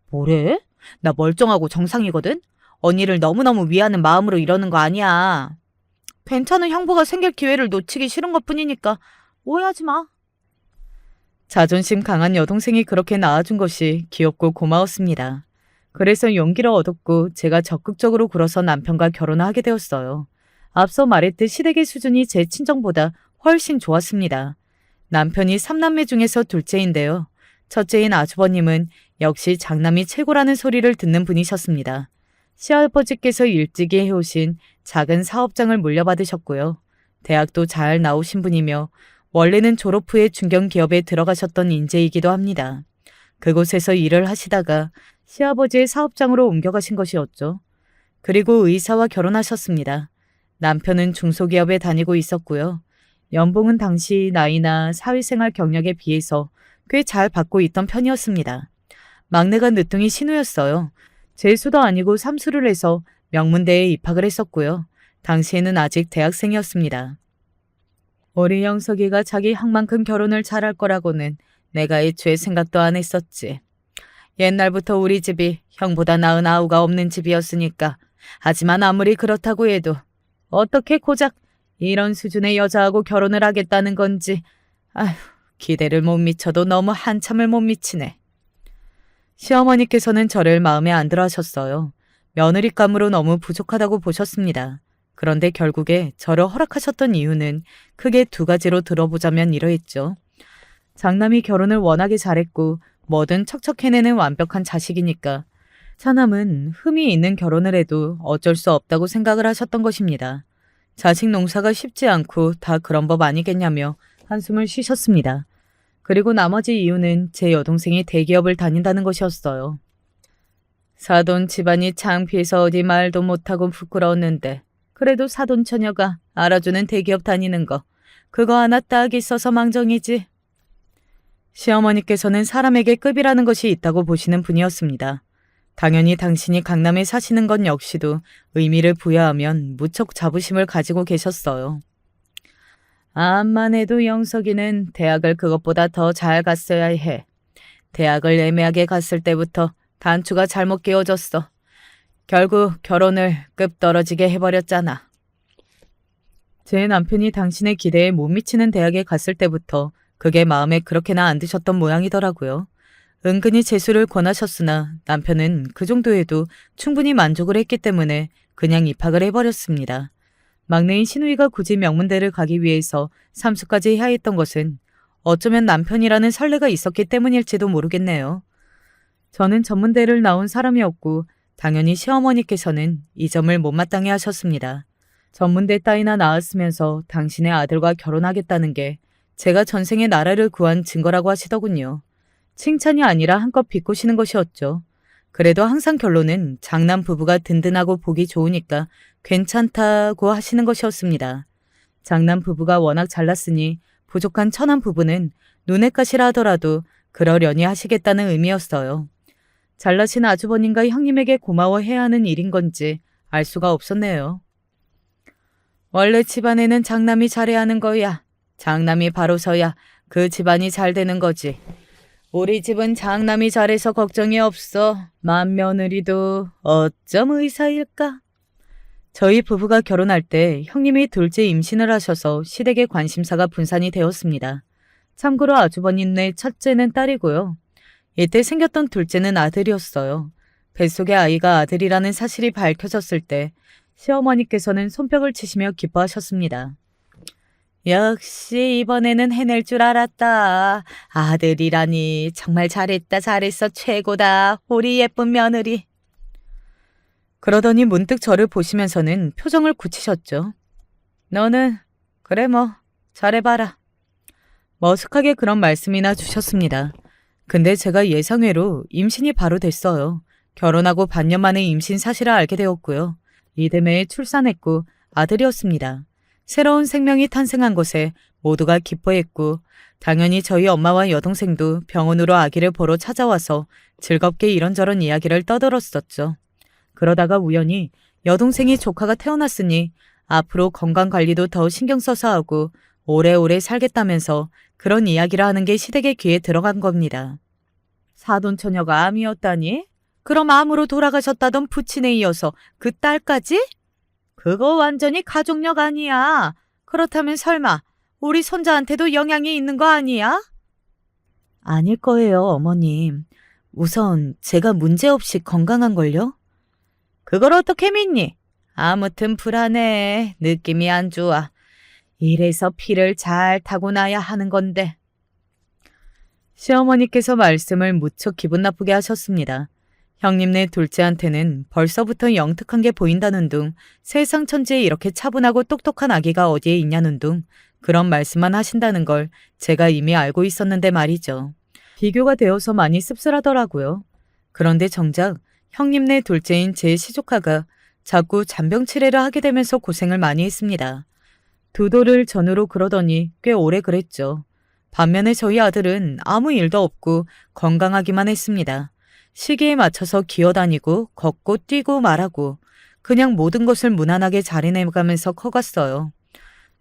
뭐래? 나 멀쩡하고 정상이거든? 언니를 너무너무 위하는 마음으로 이러는 거 아니야. 괜찮은 형부가 생길 기회를 놓치기 싫은 것뿐이니까 오해하지 마. 자존심 강한 여동생이 그렇게 낳아준 것이 귀엽고 고마웠습니다. 그래서 용기를 얻었고 제가 적극적으로 굴어서 남편과 결혼을 하게 되었어요. 앞서 말했듯 시댁의 수준이 제 친정보다 훨씬 좋았습니다. 남편이 3남매 중에서 둘째인데요. 첫째인 아주버님은 역시 장남이 최고라는 소리를 듣는 분이셨습니다. 시아버지께서 일찍이 해오신 작은 사업장을 물려받으셨고요. 대학도 잘 나오신 분이며 원래는 졸업 후에 중견기업에 들어가셨던 인재이기도 합니다. 그곳에서 일을 하시다가 시아버지의 사업장으로 옮겨가신 것이었죠. 그리고 의사와 결혼하셨습니다. 남편은 중소기업에 다니고 있었고요. 연봉은 당시 나이나 사회생활 경력에 비해서 꽤 잘 받고 있던 편이었습니다. 막내가 늦둥이 신우였어요. 재수도 아니고 삼수를 해서 명문대에 입학을 했었고요. 당시에는 아직 대학생이었습니다. 우리 영석이가 자기 학만큼 결혼을 잘할 거라고는 내가 애초에 생각도 안 했었지. 옛날부터 우리 집이 형보다 나은 아우가 없는 집이었으니까. 하지만 아무리 그렇다고 해도 어떻게 고작 이런 수준의 여자하고 결혼을 하겠다는 건지. 아휴, 기대를 못 미쳐도 너무 한참을 못 미치네. 시어머니께서는 저를 마음에 안 들어 하셨어요. 며느리감으로 너무 부족하다고 보셨습니다. 그런데 결국에 저를 허락하셨던 이유는 크게 두 가지로 들어보자면 이러했죠. 장남이 결혼을 워낙에 잘했고 뭐든 척척 해내는 완벽한 자식이니까 차남은 흠이 있는 결혼을 해도 어쩔 수 없다고 생각을 하셨던 것입니다. 자식 농사가 쉽지 않고 다 그런 법 아니겠냐며 한숨을 쉬셨습니다. 그리고 나머지 이유는 제 여동생이 대기업을 다닌다는 것이었어요. 사돈 집안이 창피해서 어디 말도 못하고 부끄러웠는데 그래도 사돈 처녀가 알아주는 대기업 다니는 거 그거 하나 딱 있어서 망정이지. 시어머니께서는 사람에게 급이라는 것이 있다고 보시는 분이었습니다. 당연히 당신이 강남에 사시는 건 역시도 의미를 부여하면 무척 자부심을 가지고 계셨어요. 암만 해도 영석이는 대학을 그것보다 더 잘 갔어야 해. 대학을 애매하게 갔을 때부터 단추가 잘못 끼워졌어. 결국 결혼을 급 떨어지게 해버렸잖아. 제 남편이 당신의 기대에 못 미치는 대학에 갔을 때부터 그게 마음에 그렇게나 안 드셨던 모양이더라고요. 은근히 재수를 권하셨으나 남편은 그 정도에도 충분히 만족을 했기 때문에 그냥 입학을 해버렸습니다. 막내인 신우이가 굳이 명문대를 가기 위해서 삼수까지 해야 했던 것은 어쩌면 남편이라는 설레가 있었기 때문일지도 모르겠네요. 저는 전문대를 나온 사람이었고 당연히 시어머니께서는 이 점을 못마땅해 하셨습니다. 전문대 따위나 나왔으면서 당신의 아들과 결혼하겠다는 게 제가 전생에 나라를 구한 증거라고 하시더군요. 칭찬이 아니라 한껏 비꼬시는 것이었죠. 그래도 항상 결론은 장남 부부가 든든하고 보기 좋으니까 괜찮다고 하시는 것이었습니다. 장남 부부가 워낙 잘났으니 부족한 처남 부부는 눈엣 가시라 하더라도 그러려니 하시겠다는 의미였어요. 잘나신 아주버님과 형님에게 고마워해야 하는 일인 건지 알 수가 없었네요. 원래 집안에는 장남이 잘해야 하는 거야. 장남이 바로 서야 그 집안이 잘 되는 거지. 우리 집은 장남이 잘해서 걱정이 없어. 맏며느리도 어쩜 의사일까? 저희 부부가 결혼할 때 형님이 둘째 임신을 하셔서 시댁의 관심사가 분산이 되었습니다. 참고로 아주버님네 첫째는 딸이고요. 이때 생겼던 둘째는 아들이었어요. 뱃속의 아이가 아들이라는 사실이 밝혀졌을 때 시어머니께서는 손뼉을 치시며 기뻐하셨습니다. 역시 이번에는 해낼 줄 알았다. 아들이라니 정말 잘했다 잘했어 최고다. 우리 예쁜 며느리. 그러더니 문득 저를 보시면서는 표정을 굳히셨죠. 너는 그래 뭐 잘해봐라. 머쓱하게 그런 말씀이나 주셨습니다. 근데 제가 예상외로 임신이 바로 됐어요. 결혼하고 반년 만에 임신 사실을 알게 되었고요. 이듬해에 출산했고 아들이었습니다. 새로운 생명이 탄생한 것에 모두가 기뻐했고 당연히 저희 엄마와 여동생도 병원으로 아기를 보러 찾아와서 즐겁게 이런저런 이야기를 떠들었었죠. 그러다가 우연히 여동생이 조카가 태어났으니 앞으로 건강관리도 더 신경 써서 하고 오래오래 살겠다면서 그런 이야기를 하는 게 시댁의 귀에 들어간 겁니다. 사돈처녀가 암이었다니? 그럼 암으로 돌아가셨다던 부친에 이어서 그 딸까지? 그거 완전히 가족력 아니야. 그렇다면 설마 우리 손자한테도 영향이 있는 거 아니야? 아닐 거예요, 어머님. 우선 제가 문제없이 건강한걸요? 그걸 어떻게 믿니? 아무튼 불안해. 느낌이 안 좋아. 이래서 피를 잘 타고 나야 하는 건데. 시어머니께서 말씀을 무척 기분 나쁘게 하셨습니다. 형님네 둘째한테는 벌써부터 영특한 게 보인다는 둥, 세상 천지에 이렇게 차분하고 똑똑한 아기가 어디에 있냐는 둥, 그런 말씀만 하신다는 걸 제가 이미 알고 있었는데 말이죠. 비교가 되어서 많이 씁쓸하더라고요. 그런데 정작 형님네 둘째인 제 시조카가 자꾸 잔병 치레를 하게 되면서 고생을 많이 했습니다. 두 돌을 전으로 그러더니 꽤 오래 그랬죠. 반면에 저희 아들은 아무 일도 없고 건강하기만 했습니다. 시기에 맞춰서 기어다니고 걷고 뛰고 말하고 그냥 모든 것을 무난하게 잘해내가면서 커갔어요.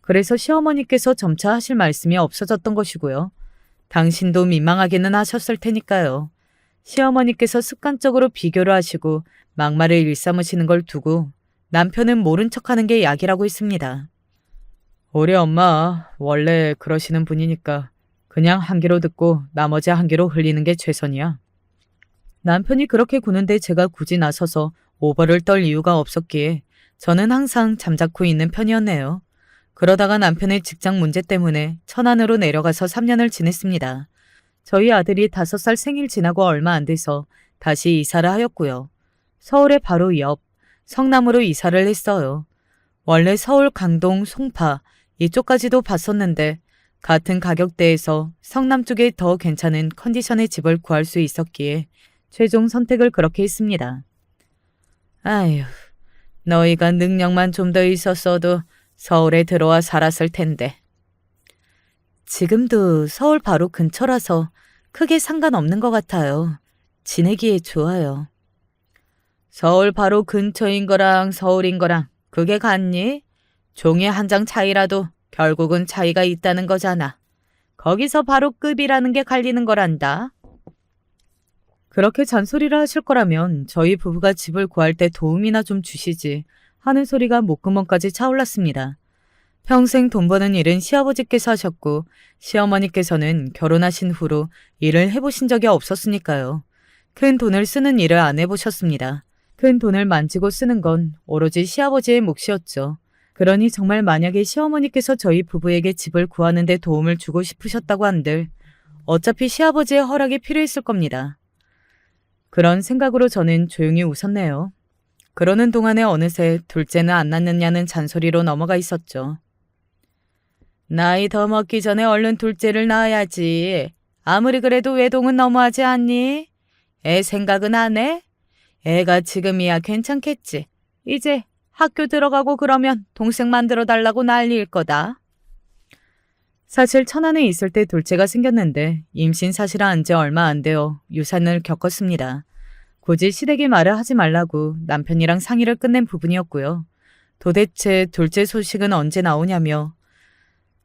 그래서 시어머니께서 점차 하실 말씀이 없어졌던 것이고요. 당신도 민망하기는 하셨을 테니까요. 시어머니께서 습관적으로 비교를 하시고 막말을 일삼으시는 걸 두고 남편은 모른 척하는 게 약이라고 했습니다. 우리 엄마 원래 그러시는 분이니까 그냥 한 귀로 듣고 나머지 한 귀로 흘리는 게 최선이야. 남편이 그렇게 구는데 제가 굳이 나서서 오버를 떨 이유가 없었기에 저는 항상 잠자코 있는 편이었네요. 그러다가 남편의 직장 문제 때문에 천안으로 내려가서 3년을 지냈습니다. 저희 아들이 5살 생일 지나고 얼마 안 돼서 다시 이사를 하였고요. 서울의 바로 옆 성남으로 이사를 했어요. 원래 서울 강동 송파 이쪽까지도 봤었는데 같은 가격대에서 성남 쪽에 더 괜찮은 컨디션의 집을 구할 수 있었기에 최종 선택을 그렇게 했습니다. 아휴, 너희가 능력만 좀 더 있었어도 서울에 들어와 살았을 텐데. 지금도 서울 바로 근처라서 크게 상관없는 것 같아요. 지내기에 좋아요. 서울 바로 근처인 거랑 서울인 거랑 그게 같니? 종이 한 장 차이라도 결국은 차이가 있다는 거잖아. 거기서 바로 급이라는 게 갈리는 거란다. 그렇게 잔소리를 하실 거라면 저희 부부가 집을 구할 때 도움이나 좀 주시지 하는 소리가 목구멍까지 차올랐습니다. 평생 돈 버는 일은 시아버지께서 하셨고 시어머니께서는 결혼하신 후로 일을 해보신 적이 없었으니까요. 큰 돈을 쓰는 일을 안 해보셨습니다. 큰 돈을 만지고 쓰는 건 오로지 시아버지의 몫이었죠. 그러니 정말 만약에 시어머니께서 저희 부부에게 집을 구하는 데 도움을 주고 싶으셨다고 한들 어차피 시아버지의 허락이 필요했을 겁니다. 그런 생각으로 저는 조용히 웃었네요. 그러는 동안에 어느새 둘째는 안 낳느냐는 잔소리로 넘어가 있었죠. 나이 더 먹기 전에 얼른 둘째를 낳아야지. 아무리 그래도 외동은 너무하지 않니? 애 생각은 안 해? 애가 지금이야 괜찮겠지. 이제 학교 들어가고 그러면 동생 만들어 달라고 난리일 거다. 사실 천안에 있을 때 둘째가 생겼는데 임신 사실은 안 지 얼마 안 되어 유산을 겪었습니다. 굳이 시댁이 말을 하지 말라고 남편이랑 상의를 끝낸 부분이었고요. 도대체 둘째 소식은 언제 나오냐며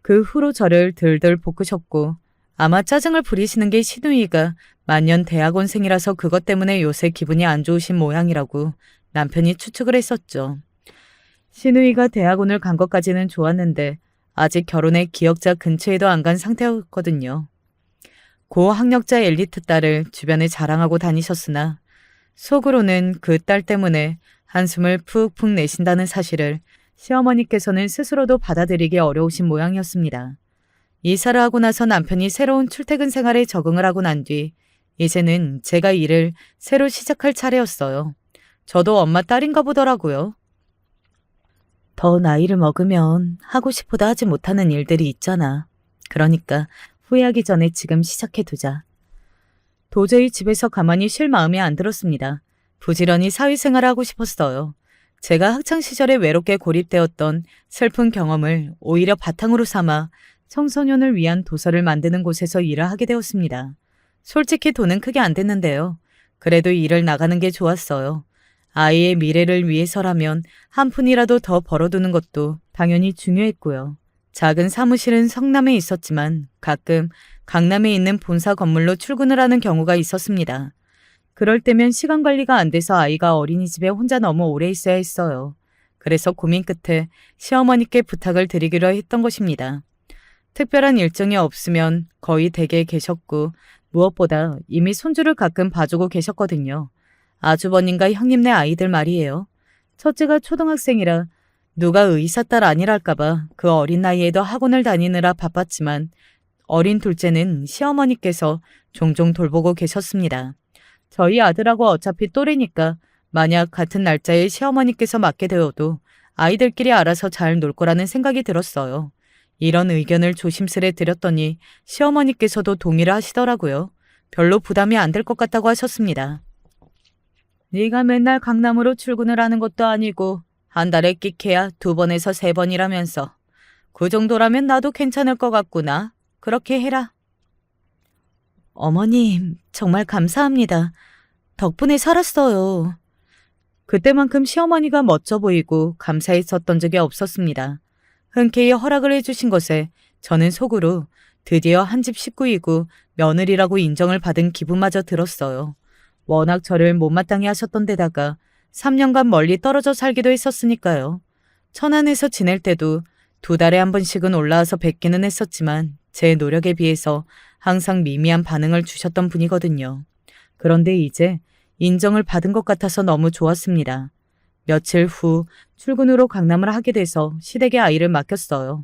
그 후로 저를 들들 볶으셨고 아마 짜증을 부리시는 게 시누이가 만년 대학원생이라서 그것 때문에 요새 기분이 안 좋으신 모양이라고 남편이 추측을 했었죠. 시누이가 대학원을 간 것까지는 좋았는데 아직 결혼의 기역자 근처에도 안 간 상태였거든요. 고학력자 엘리트 딸을 주변에 자랑하고 다니셨으나 속으로는 그 딸 때문에 한숨을 푹푹 내쉰다는 사실을 시어머니께서는 스스로도 받아들이기 어려우신 모양이었습니다. 이사를 하고 나서 남편이 새로운 출퇴근 생활에 적응을 하고 난 뒤 이제는 제가 일을 새로 시작할 차례였어요. 저도 엄마 딸인가 보더라고요. 더 나이를 먹으면 하고 싶어도 하지 못하는 일들이 있잖아. 그러니까 후회하기 전에 지금 시작해두자. 도저히 집에서 가만히 쉴 마음이 안 들었습니다. 부지런히 사회생활을 하고 싶었어요. 제가 학창시절에 외롭게 고립되었던 슬픈 경험을 오히려 바탕으로 삼아 청소년을 위한 도서를 만드는 곳에서 일을 하게 되었습니다. 솔직히 돈은 크게 안 됐는데요. 그래도 일을 나가는 게 좋았어요. 아이의 미래를 위해서라면 한 푼이라도 더 벌어두는 것도 당연히 중요했고요. 작은 사무실은 성남에 있었지만 가끔 강남에 있는 본사 건물로 출근을 하는 경우가 있었습니다. 그럴 때면 시간 관리가 안 돼서 아이가 어린이집에 혼자 너무 오래 있어야 했어요. 그래서 고민 끝에 시어머니께 부탁을 드리기로 했던 것입니다. 특별한 일정이 없으면 거의 댁에 계셨고 무엇보다 이미 손주를 가끔 봐주고 계셨거든요. 아주버님과 형님네 아이들 말이에요. 첫째가 초등학생이라 누가 의사 딸 아니랄까봐 그 어린 나이에도 학원을 다니느라 바빴지만 어린 둘째는 시어머니께서 종종 돌보고 계셨습니다. 저희 아들하고 어차피 또래니까 만약 같은 날짜에 시어머니께서 맞게 되어도 아이들끼리 알아서 잘 놀 거라는 생각이 들었어요. 이런 의견을 조심스레 드렸더니 시어머니께서도 동의를 하시더라고요. 별로 부담이 안 될 것 같다고 하셨습니다. 네가 맨날 강남으로 출근을 하는 것도 아니고 한 달에 끼케야 2번에서 3번이라면서 그 정도라면 나도 괜찮을 것 같구나. 그렇게 해라. 어머님, 정말 감사합니다. 덕분에 살았어요. 그때만큼 시어머니가 멋져 보이고 감사했었던 적이 없었습니다. 흔쾌히 허락을 해주신 것에 저는 속으로 드디어 한 집 식구이고 며느리라고 인정을 받은 기분마저 들었어요. 워낙 저를 못마땅해 하셨던 데다가 3년간 멀리 떨어져 살기도 했었으니까요. 천안에서 지낼 때도 2달에 한 번씩은 올라와서 뵙기는 했었지만 제 노력에 비해서 항상 미미한 반응을 주셨던 분이거든요. 그런데 이제 인정을 받은 것 같아서 너무 좋았습니다. 며칠 후 출근으로 강남을 하게 돼서 시댁에 아이를 맡겼어요.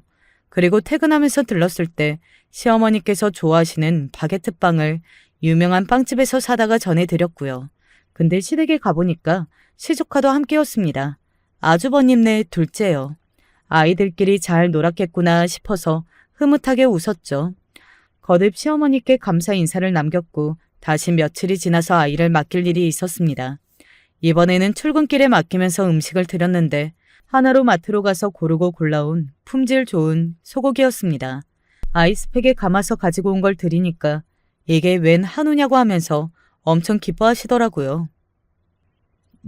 그리고 퇴근하면서 들렀을 때 시어머니께서 좋아하시는 바게트빵을 유명한 빵집에서 사다가 전해드렸고요. 근데 시댁에 가보니까 시조카도 함께였습니다. 아주버님네 둘째요. 아이들끼리 잘 놀았겠구나 싶어서 흐뭇하게 웃었죠. 거듭 시어머니께 감사 인사를 남겼고 다시 며칠이 지나서 아이를 맡길 일이 있었습니다. 이번에는 출근길에 맡기면서 음식을 드렸는데 하나로 마트로 가서 고르고 골라온 품질 좋은 소고기였습니다. 아이스팩에 감아서 가지고 온 걸 드리니까 이게 웬 한우냐고 하면서 엄청 기뻐하시더라고요.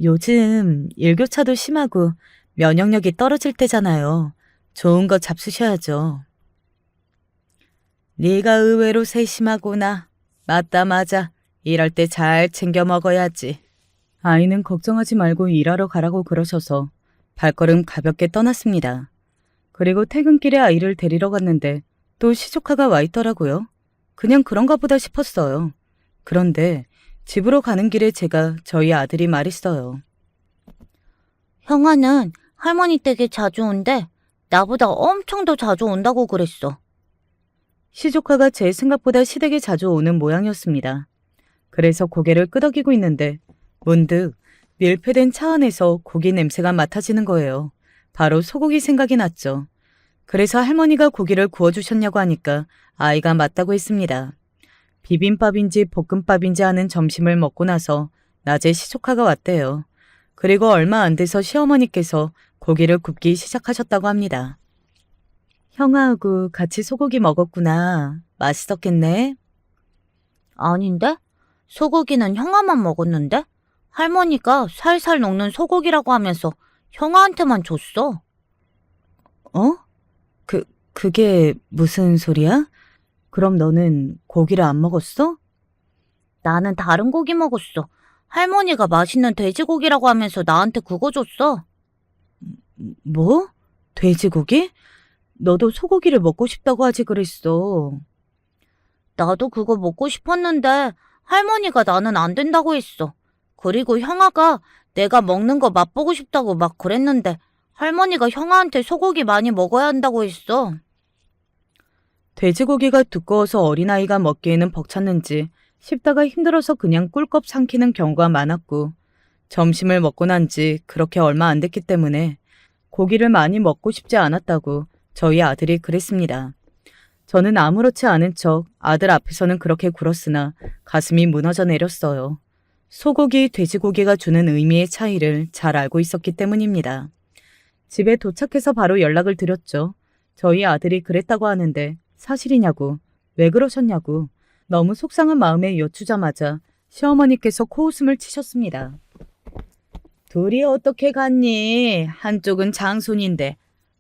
요즘 일교차도 심하고 면역력이 떨어질 때잖아요. 좋은 거 잡수셔야죠. 네가 의외로 세심하구나. 맞다 맞아. 일할 때 잘 챙겨 먹어야지. 아이는 걱정하지 말고 일하러 가라고 그러셔서 발걸음 가볍게 떠났습니다. 그리고 퇴근길에 아이를 데리러 갔는데 또 시조카가 와 있더라고요. 그냥 그런가 보다 싶었어요. 그런데 집으로 가는 길에 제가 저희 아들이 말했어요. 형아는 할머니 댁에 자주 온대. 나보다 엄청 더 자주 온다고 그랬어. 시조카가 제 생각보다 시댁에 자주 오는 모양이었습니다. 그래서 고개를 끄덕이고 있는데 문득 밀폐된 차 안에서 고기 냄새가 맡아지는 거예요. 바로 소고기 생각이 났죠. 그래서 할머니가 고기를 구워주셨냐고 하니까 아이가 맞다고 했습니다. 비빔밥인지 볶음밥인지 하는 점심을 먹고 나서 낮에 시조카가 왔대요. 그리고 얼마 안 돼서 시어머니께서 고기를 굽기 시작하셨다고 합니다. 형아하고 같이 소고기 먹었구나. 맛있었겠네. 아닌데? 소고기는 형아만 먹었는데? 할머니가 살살 녹는 소고기라고 하면서 형아한테만 줬어. 어? 그게 무슨 소리야? 그럼 너는 고기를 안 먹었어? 나는 다른 고기 먹었어. 할머니가 맛있는 돼지고기라고 하면서 나한테 그거 줬어. 뭐? 돼지고기? 너도 소고기를 먹고 싶다고 하지 그랬어. 나도 그거 먹고 싶었는데 할머니가 나는 안 된다고 했어. 그리고 형아가 내가 먹는 거 맛보고 싶다고 막 그랬는데 할머니가 형아한테 소고기 많이 먹어야 한다고 했어. 돼지고기가 두꺼워서 어린아이가 먹기에는 벅찼는지 씹다가 힘들어서 그냥 꿀꺽 삼키는 경우가 많았고 점심을 먹고 난 지 그렇게 얼마 안 됐기 때문에 고기를 많이 먹고 싶지 않았다고 저희 아들이 그랬습니다. 저는 아무렇지 않은 척 아들 앞에서는 그렇게 굴었으나 가슴이 무너져 내렸어요. 소고기, 돼지고기가 주는 의미의 차이를 잘 알고 있었기 때문입니다. 집에 도착해서 바로 연락을 드렸죠. 저희 아들이 그랬다고 하는데 사실이냐고, 왜 그러셨냐고 너무 속상한 마음에 여쭈자마자 시어머니께서 코웃음을 치셨습니다. 둘이 어떻게 갔니? 한쪽은 장손인데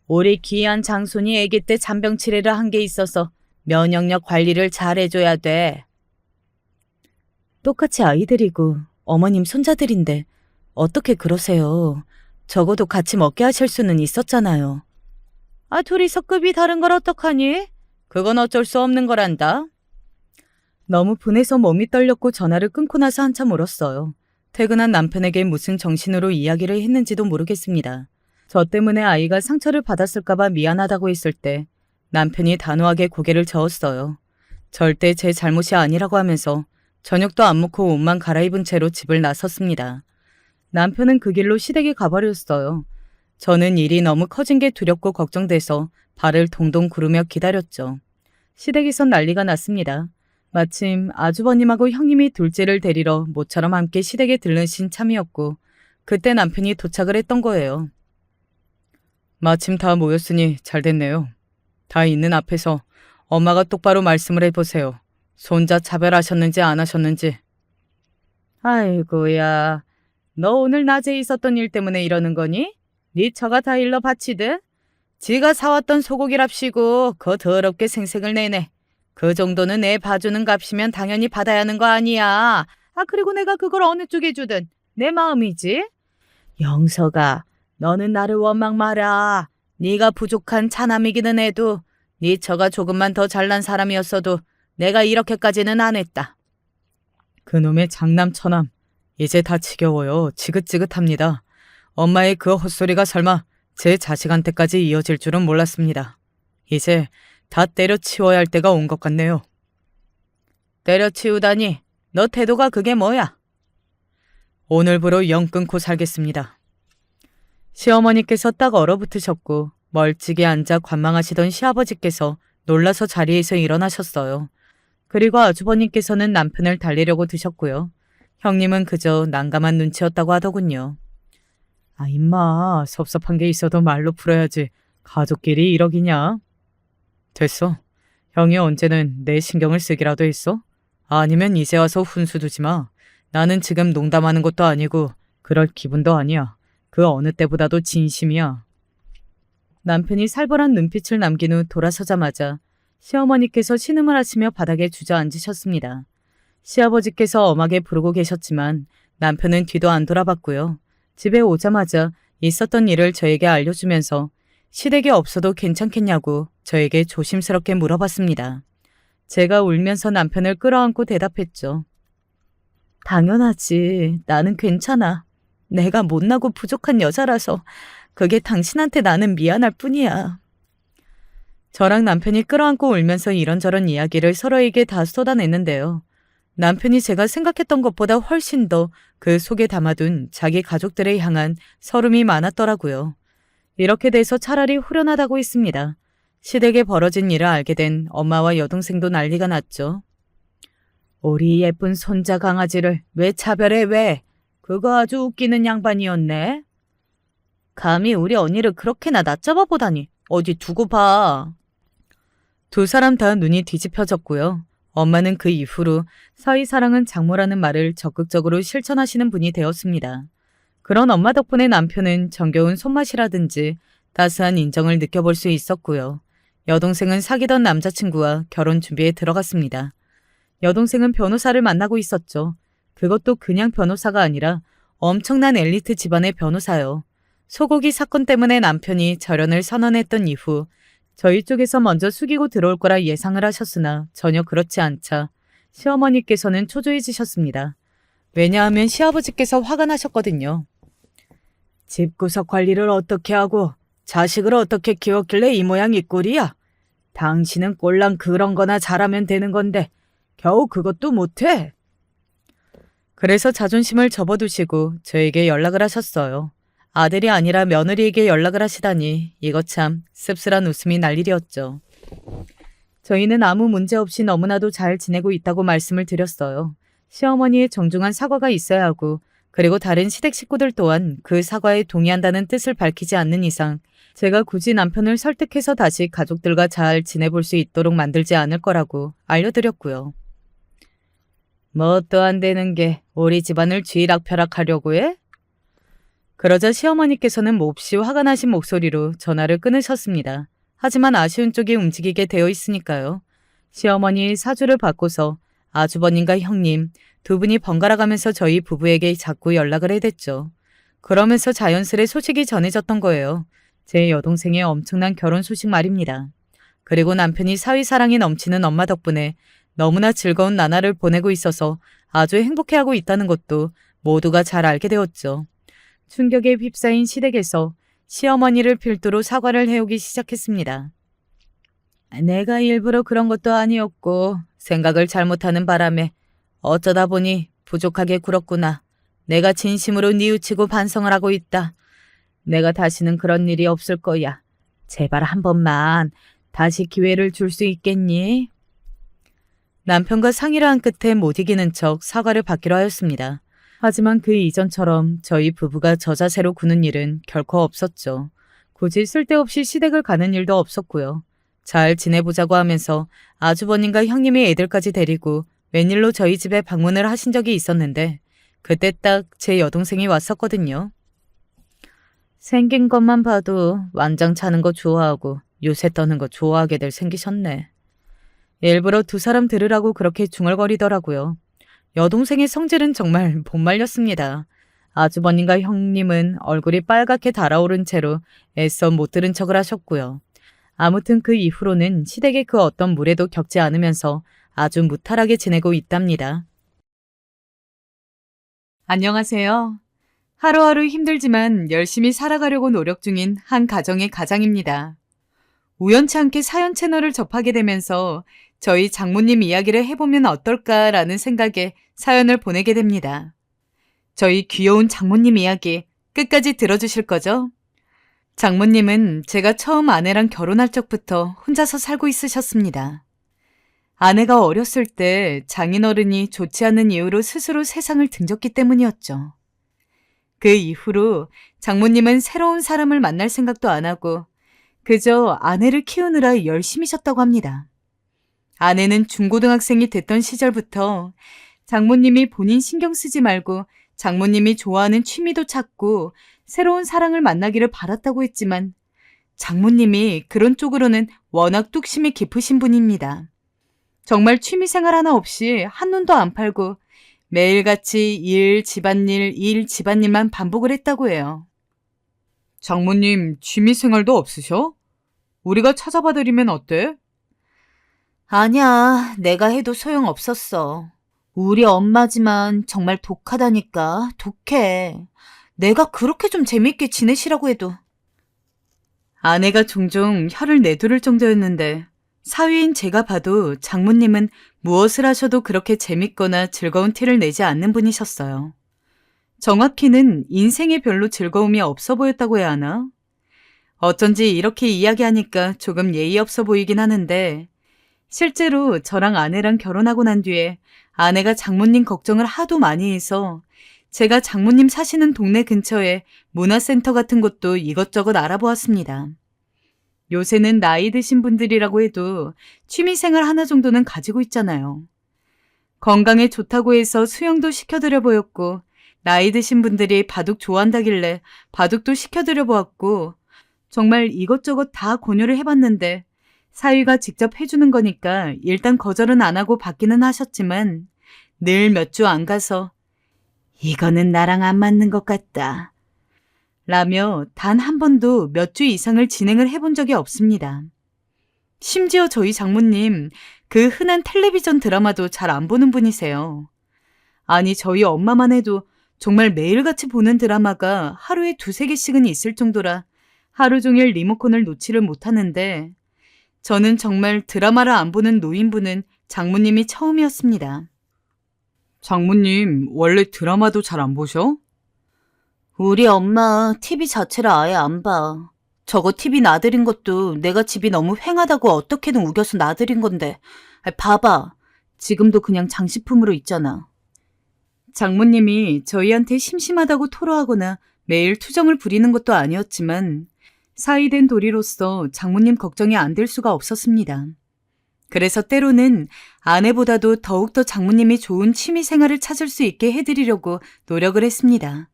우리 귀한 장손이 아기 때 잔병 치레를 한 게 있어서 면역력 관리를 잘 해줘야 돼. 똑같이 아이들이고 어머님 손자들인데 어떻게 그러세요? 적어도 같이 먹게 하실 수는 있었잖아요. 아, 둘이서 급이 다른 걸 어떡하니? 그건 어쩔 수 없는 거란다. 너무 분해서 몸이 떨렸고 전화를 끊고 나서 한참 울었어요. 퇴근한 남편에게 무슨 정신으로 이야기를 했는지도 모르겠습니다. 저 때문에 아이가 상처를 받았을까봐 미안하다고 했을 때 남편이 단호하게 고개를 저었어요. 절대 제 잘못이 아니라고 하면서 저녁도 안 먹고 옷만 갈아입은 채로 집을 나섰습니다. 남편은 그 길로 시댁에 가버렸어요. 저는 일이 너무 커진 게 두렵고 걱정돼서 발을 동동 구르며 기다렸죠. 시댁에선 난리가 났습니다. 마침 아주버님하고 형님이 둘째를 데리러 모처럼 함께 시댁에 들르신 참이었고 그때 남편이 도착을 했던 거예요. 마침 다 모였으니 잘 됐네요. 다 있는 앞에서 엄마가 똑바로 말씀을 해보세요. 손자 차별하셨는지 안 하셨는지. 아이고야, 너 오늘 낮에 있었던 일 때문에 이러는 거니? 네 처가 다 일러 바치듯? 지가 사왔던 소고기랍시고 그거 더럽게 생색을 내네. 그 정도는 애 봐주는 값이면 당연히 받아야 하는 거 아니야. 아, 그리고 내가 그걸 어느 쪽에 주든 내 마음이지. 영서가, 너는 나를 원망 마라. 네가 부족한 차남이기는 해도 네 처가 조금만 더 잘난 사람이었어도 내가 이렇게까지는 안 했다. 그놈의 장남 처남, 이제 다 지겨워요. 지긋지긋합니다. 엄마의 그 헛소리가 설마 제 자식한테까지 이어질 줄은 몰랐습니다. 이제 다 때려치워야 할 때가 온 것 같네요. 때려치우다니, 너 태도가 그게 뭐야? 오늘부로 영 끊고 살겠습니다. 시어머니께서 딱 얼어붙으셨고 멀찍이 앉아 관망하시던 시아버지께서 놀라서 자리에서 일어나셨어요. 그리고 아주버님께서는 남편을 달래려고 드셨고요. 형님은 그저 난감한 눈치였다고 하더군요. 아, 임마, 섭섭한 게 있어도 말로 풀어야지. 가족끼리 이러기냐? 됐어. 형이 언제는 내 신경을 쓰기라도 했어? 아니면 이제 와서 훈수 두지 마. 나는 지금 농담하는 것도 아니고 그럴 기분도 아니야. 그 어느 때보다도 진심이야. 남편이 살벌한 눈빛을 남긴 후 돌아서자마자 시어머니께서 신음을 하시며 바닥에 주저앉으셨습니다. 시아버지께서 엄하게 부르고 계셨지만 남편은 뒤도 안 돌아봤고요. 집에 오자마자 있었던 일을 저에게 알려주면서 시댁이 없어도 괜찮겠냐고 저에게 조심스럽게 물어봤습니다. 제가 울면서 남편을 끌어안고 대답했죠. 당연하지. 나는 괜찮아. 내가 못나고 부족한 여자라서 그게 당신한테 나는 미안할 뿐이야. 저랑 남편이 끌어안고 울면서 이런저런 이야기를 서로에게 다 쏟아냈는데요. 남편이 제가 생각했던 것보다 훨씬 더 그 속에 담아둔 자기 가족들에 향한 서름이 많았더라고요. 이렇게 돼서 차라리 후련하다고 했습니다. 시댁에 벌어진 일을 알게 된 엄마와 여동생도 난리가 났죠. 우리 예쁜 손자 강아지를 왜 차별해 왜? 그거 아주 웃기는 양반이었네. 감히 우리 언니를 그렇게나 낮잡아 보다니. 어디 두고 봐. 두 사람 다 눈이 뒤집혀졌고요. 엄마는 그 이후로 사위사랑은 장모라는 말을 적극적으로 실천하시는 분이 되었습니다. 그런 엄마 덕분에 남편은 정겨운 손맛이라든지 따스한 인정을 느껴볼 수 있었고요. 여동생은 사귀던 남자친구와 결혼 준비에 들어갔습니다. 여동생은 변호사를 만나고 있었죠. 그것도 그냥 변호사가 아니라 엄청난 엘리트 집안의 변호사요. 소고기 사건 때문에 남편이 절연을 선언했던 이후 저희 쪽에서 먼저 숙이고 들어올 거라 예상을 하셨으나 전혀 그렇지 않자 시어머니께서는 초조해지셨습니다. 왜냐하면 시아버지께서 화가 나셨거든요. 집구석 관리를 어떻게 하고 자식을 어떻게 키웠길래 이 모양 이 꼴이야? 당신은 꼴랑 그런 거나 잘하면 되는 건데 겨우 그것도 못해? 그래서 자존심을 접어두시고 저에게 연락을 하셨어요. 아들이 아니라 며느리에게 연락을 하시다니 이거 참 씁쓸한 웃음이 날 일이었죠. 저희는 아무 문제 없이 너무나도 잘 지내고 있다고 말씀을 드렸어요. 시어머니의 정중한 사과가 있어야 하고 그리고 다른 시댁 식구들 또한 그 사과에 동의한다는 뜻을 밝히지 않는 이상 제가 굳이 남편을 설득해서 다시 가족들과 잘 지내볼 수 있도록 만들지 않을 거라고 알려드렸고요. 뭐 또 안 되는 게 우리 집안을 쥐락펴락하려고 해? 그러자 시어머니께서는 몹시 화가 나신 목소리로 전화를 끊으셨습니다. 하지만 아쉬운 쪽이 움직이게 되어 있으니까요. 시어머니의 사주를 받고서 아주버님과 형님 두 분이 번갈아 가면서 저희 부부에게 자꾸 연락을 해댔죠. 그러면서 자연스레 소식이 전해졌던 거예요. 제 여동생의 엄청난 결혼 소식 말입니다. 그리고 남편이 사위사랑이 넘치는 엄마 덕분에 너무나 즐거운 나날을 보내고 있어서 아주 행복해하고 있다는 것도 모두가 잘 알게 되었죠. 충격에 휩싸인 시댁에서 시어머니를 필두로 사과를 해오기 시작했습니다. 내가 일부러 그런 것도 아니었고 생각을 잘못하는 바람에 어쩌다 보니 부족하게 굴었구나. 내가 진심으로 뉘우치고 반성을 하고 있다. 내가 다시는 그런 일이 없을 거야. 제발 한 번만 다시 기회를 줄 수 있겠니? 남편과 상의를 한 끝에 못 이기는 척 사과를 받기로 하였습니다. 하지만 그 이전처럼 저희 부부가 저자세로 구는 일은 결코 없었죠. 굳이 쓸데없이 시댁을 가는 일도 없었고요. 잘 지내보자고 하면서 아주버님과 형님의 애들까지 데리고 웬일로 저희 집에 방문을 하신 적이 있었는데 그때 딱 제 여동생이 왔었거든요. 생긴 것만 봐도 완장 차는 거 좋아하고 요새 떠는 거 좋아하게들 생기셨네. 일부러 두 사람 들으라고 그렇게 중얼거리더라고요. 여동생의 성질은 정말 못 말렸습니다. 아주버님과 형님은 얼굴이 빨갛게 달아오른 채로 애써 못 들은 척을 하셨고요. 아무튼 그 이후로는 시댁의 그 어떤 무례도 겪지 않으면서 아주 무탈하게 지내고 있답니다. 안녕하세요. 하루하루 힘들지만 열심히 살아가려고 노력 중인 한 가정의 가장입니다. 우연치 않게 사연 채널을 접하게 되면서 저희 장모님 이야기를 해보면 어떨까라는 생각에 사연을 보내게 됩니다. 저희 귀여운 장모님 이야기 끝까지 들어주실 거죠? 장모님은 제가 처음 아내랑 결혼할 적부터 혼자서 살고 있으셨습니다. 아내가 어렸을 때 장인어른이 좋지 않은 이유로 스스로 세상을 등졌기 때문이었죠. 그 이후로 장모님은 새로운 사람을 만날 생각도 안 하고 그저 아내를 키우느라 열심히셨다고 합니다. 아내는 중고등학생이 됐던 시절부터 장모님이 본인 신경 쓰지 말고 장모님이 좋아하는 취미도 찾고 새로운 사랑을 만나기를 바랐다고 했지만 장모님이 그런 쪽으로는 워낙 뚝심이 깊으신 분입니다. 정말 취미생활 하나 없이 한눈도 안 팔고 매일같이 일, 집안일, 일, 집안일만 반복을 했다고 해요. 장모님, 취미생활도 없으셔? 우리가 찾아봐드리면 어때? 아니야, 내가 해도 소용없었어. 우리 엄마지만 정말 독하다니까, 독해. 내가 그렇게 좀 재밌게 지내시라고 해도. 아내가 종종 혀를 내두를 정도였는데 사위인 제가 봐도 장모님은 무엇을 하셔도 그렇게 재밌거나 즐거운 티를 내지 않는 분이셨어요. 정확히는 인생에 별로 즐거움이 없어 보였다고 해야 하나? 어쩐지 이렇게 이야기하니까 조금 예의 없어 보이긴 하는데 실제로 저랑 아내랑 결혼하고 난 뒤에 아내가 장모님 걱정을 하도 많이 해서 제가 장모님 사시는 동네 근처에 문화센터 같은 곳도 이것저것 알아보았습니다. 요새는 나이 드신 분들이라고 해도 취미생활 하나 정도는 가지고 있잖아요. 건강에 좋다고 해서 수영도 시켜드려 보였고 나이 드신 분들이 바둑 좋아한다길래 바둑도 시켜드려 보았고 정말 이것저것 다 권유를 해봤는데 사위가 직접 해주는 거니까 일단 거절은 안 하고 받기는 하셨지만 늘 몇 주 안 가서 이거는 나랑 안 맞는 것 같다 라며 단 한 번도 몇 주 이상을 진행을 해본 적이 없습니다. 심지어 저희 장모님 그 흔한 텔레비전 드라마도 잘 안 보는 분이세요. 아니 저희 엄마만 해도 정말 매일같이 보는 드라마가 하루에 두세 개씩은 있을 정도라 하루 종일 리모컨을 놓지를 못하는데 저는 정말 드라마를 안 보는 노인분은 장모님이 처음이었습니다. 장모님, 원래 드라마도 잘 안 보셔? 우리 엄마 TV 자체를 아예 안 봐. 저거 TV 놔드린 것도 내가 집이 너무 휑하다고 어떻게든 우겨서 놔드린 건데. 봐봐. 지금도 그냥 장식품으로 있잖아. 장모님이 저희한테 심심하다고 토로하거나 매일 투정을 부리는 것도 아니었지만 사이된 도리로서 장모님 걱정이 안 될 수가 없었습니다. 그래서 때로는 아내보다도 더욱더 장모님이 좋은 취미 생활을 찾을 수 있게 해드리려고 노력을 했습니다.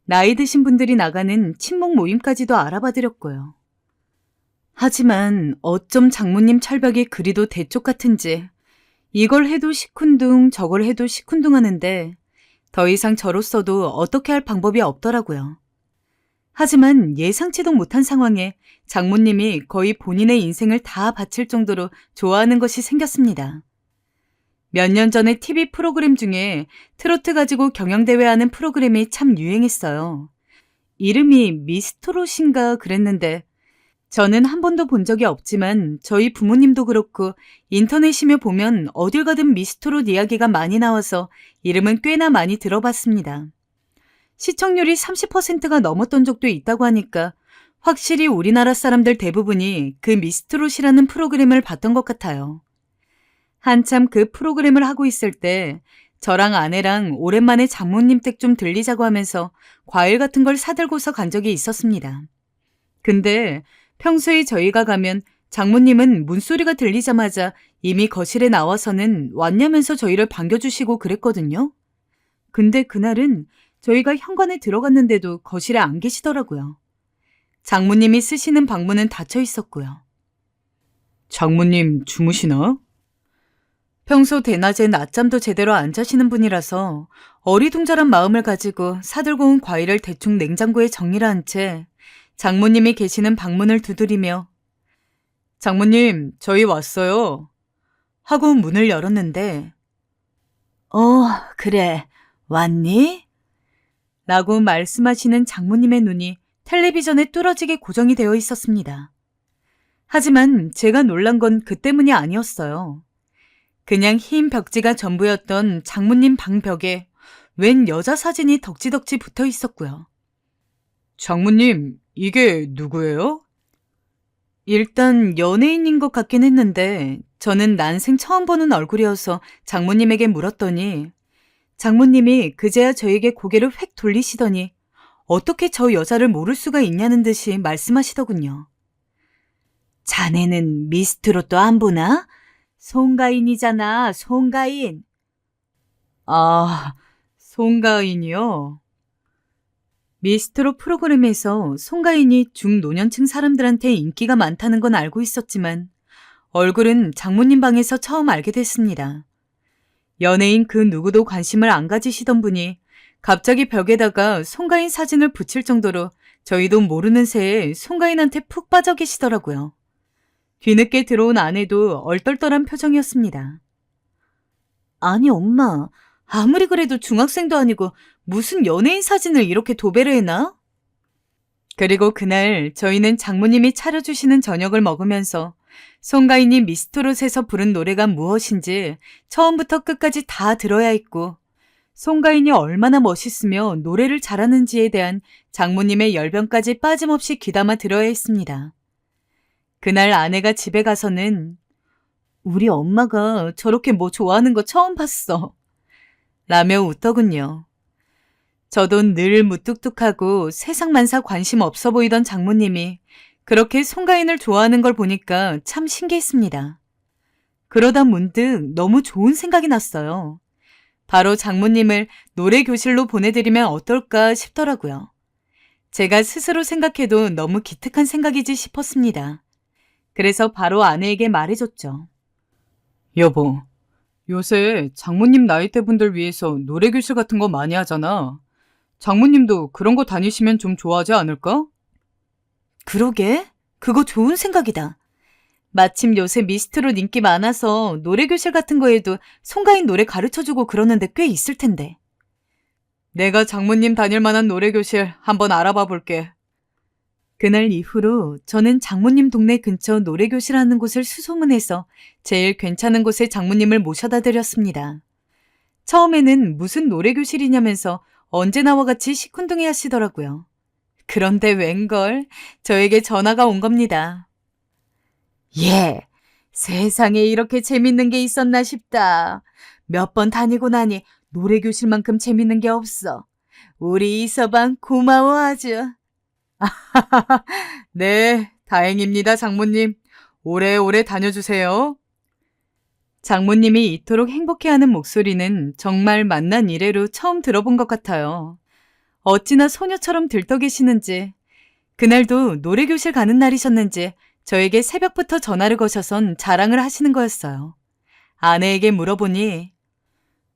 나이 드신 분들이 나가는 친목 모임까지도 알아봐드렸고요. 하지만 어쩜 장모님 철벽이 그리도 대쪽 같은지 이걸 해도 시큰둥 저걸 해도 시큰둥 하는데 더 이상 저로서도 어떻게 할 방법이 없더라고요. 하지만 예상치도 못한 상황에 장모님이 거의 본인의 인생을 다 바칠 정도로 좋아하는 것이 생겼습니다. 몇 년 전에 TV 프로그램 중에 트로트 가지고 경영대회 하는 프로그램이 참 유행했어요. 이름이 미스트롯인가 그랬는데 저는 한 번도 본 적이 없지만 저희 부모님도 그렇고 인터넷이며 보면 어딜 가든 미스트롯 이야기가 많이 나와서 이름은 꽤나 많이 들어봤습니다. 시청률이 30%가 넘었던 적도 있다고 하니까 확실히 우리나라 사람들 대부분이 그 미스트롯이라는 프로그램을 봤던 것 같아요. 한참 그 프로그램을 하고 있을 때 저랑 아내랑 오랜만에 장모님 댁 좀 들리자고 하면서 과일 같은 걸 사들고서 간 적이 있었습니다. 근데 평소에 저희가 가면 장모님은 문소리가 들리자마자 이미 거실에 나와서는 왔냐면서 저희를 반겨주시고 그랬거든요. 근데 그날은 저희가 현관에 들어갔는데도 거실에 안 계시더라고요. 장모님이 쓰시는 방문은 닫혀 있었고요. 장모님 주무시나? 평소 대낮에 낮잠도 제대로 안 자시는 분이라서 어리둥절한 마음을 가지고 사들고 온 과일을 대충 냉장고에 정리를 한 채 장모님이 계시는 방문을 두드리며 장모님, 저희 왔어요. 하고 문을 열었는데 그래. 왔니? 라고 말씀하시는 장모님의 눈이 텔레비전에 뚫어지게 고정이 되어 있었습니다. 하지만 제가 놀란 건 그 때문이 아니었어요. 그냥 흰 벽지가 전부였던 장모님 방 벽에 웬 여자 사진이 덕지덕지 붙어 있었고요. 장모님, 이게 누구예요? 일단 연예인인 것 같긴 했는데 저는 난생 처음 보는 얼굴이어서 장모님에게 물었더니 장모님이 그제야 저에게 고개를 획 돌리시더니 어떻게 저 여자를 모를 수가 있냐는 듯이 말씀하시더군요. 자네는 미스트롯도 안 보나? 송가인이잖아, 송가인. 아, 송가인이요? 미스트롯 프로그램에서 송가인이 중노년층 사람들한테 인기가 많다는 건 알고 있었지만 얼굴은 장모님 방에서 처음 알게 됐습니다. 연예인 그 누구도 관심을 안 가지시던 분이 갑자기 벽에다가 송가인 사진을 붙일 정도로 저희도 모르는 새에 송가인한테 푹 빠져 계시더라고요. 뒤늦게 들어온 아내도 얼떨떨한 표정이었습니다. 아니 엄마, 아무리 그래도 중학생도 아니고 무슨 연예인 사진을 이렇게 도배를 해놔? 그리고 그날 저희는 장모님이 차려주시는 저녁을 먹으면서 송가인이 미스트롯에서 부른 노래가 무엇인지 처음부터 끝까지 다 들어야 했고 송가인이 얼마나 멋있으며 노래를 잘하는지에 대한 장모님의 열변까지 빠짐없이 귀담아 들어야 했습니다. 그날 아내가 집에 가서는 우리 엄마가 저렇게 뭐 좋아하는 거 처음 봤어 라며 웃더군요. 저도 늘 무뚝뚝하고 세상만사 관심 없어 보이던 장모님이 그렇게 송가인을 좋아하는 걸 보니까 참 신기했습니다. 그러다 문득 너무 좋은 생각이 났어요. 바로 장모님을 노래 교실로 보내드리면 어떨까 싶더라고요. 제가 스스로 생각해도 너무 기특한 생각이지 싶었습니다. 그래서 바로 아내에게 말해줬죠. 여보, 요새 장모님 나이대 분들 위해서 노래 교실 같은 거 많이 하잖아. 장모님도 그런 거 다니시면 좀 좋아하지 않을까? 그러게, 그거 좋은 생각이다. 마침 요새 미스트롯 인기 많아서 노래 교실 같은 거에도 송가인 노래 가르쳐주고 그러는데 꽤 있을 텐데. 내가 장모님 다닐 만한 노래 교실 한번 알아봐 볼게. 그날 이후로 저는 장모님 동네 근처 노래 교실 하는 곳을 수소문해서 제일 괜찮은 곳에 장모님을 모셔다 드렸습니다. 처음에는 무슨 노래 교실이냐면서 언제나와 같이 시큰둥해 하시더라고요. 그런데 웬걸 저에게 전화가 온 겁니다. 예, 세상에 이렇게 재밌는 게 있었나 싶다. 몇 번 다니고 나니 노래 교실만큼 재밌는 게 없어. 우리 이서방 고마워 아주. 네, 다행입니다 장모님. 오래오래 다녀주세요. 장모님이 이토록 행복해하는 목소리는 정말 만난 이래로 처음 들어본 것 같아요. 어찌나 소녀처럼 들떠 계시는지, 그날도 노래교실 가는 날이셨는지 저에게 새벽부터 전화를 거셔선 자랑을 하시는 거였어요. 아내에게 물어보니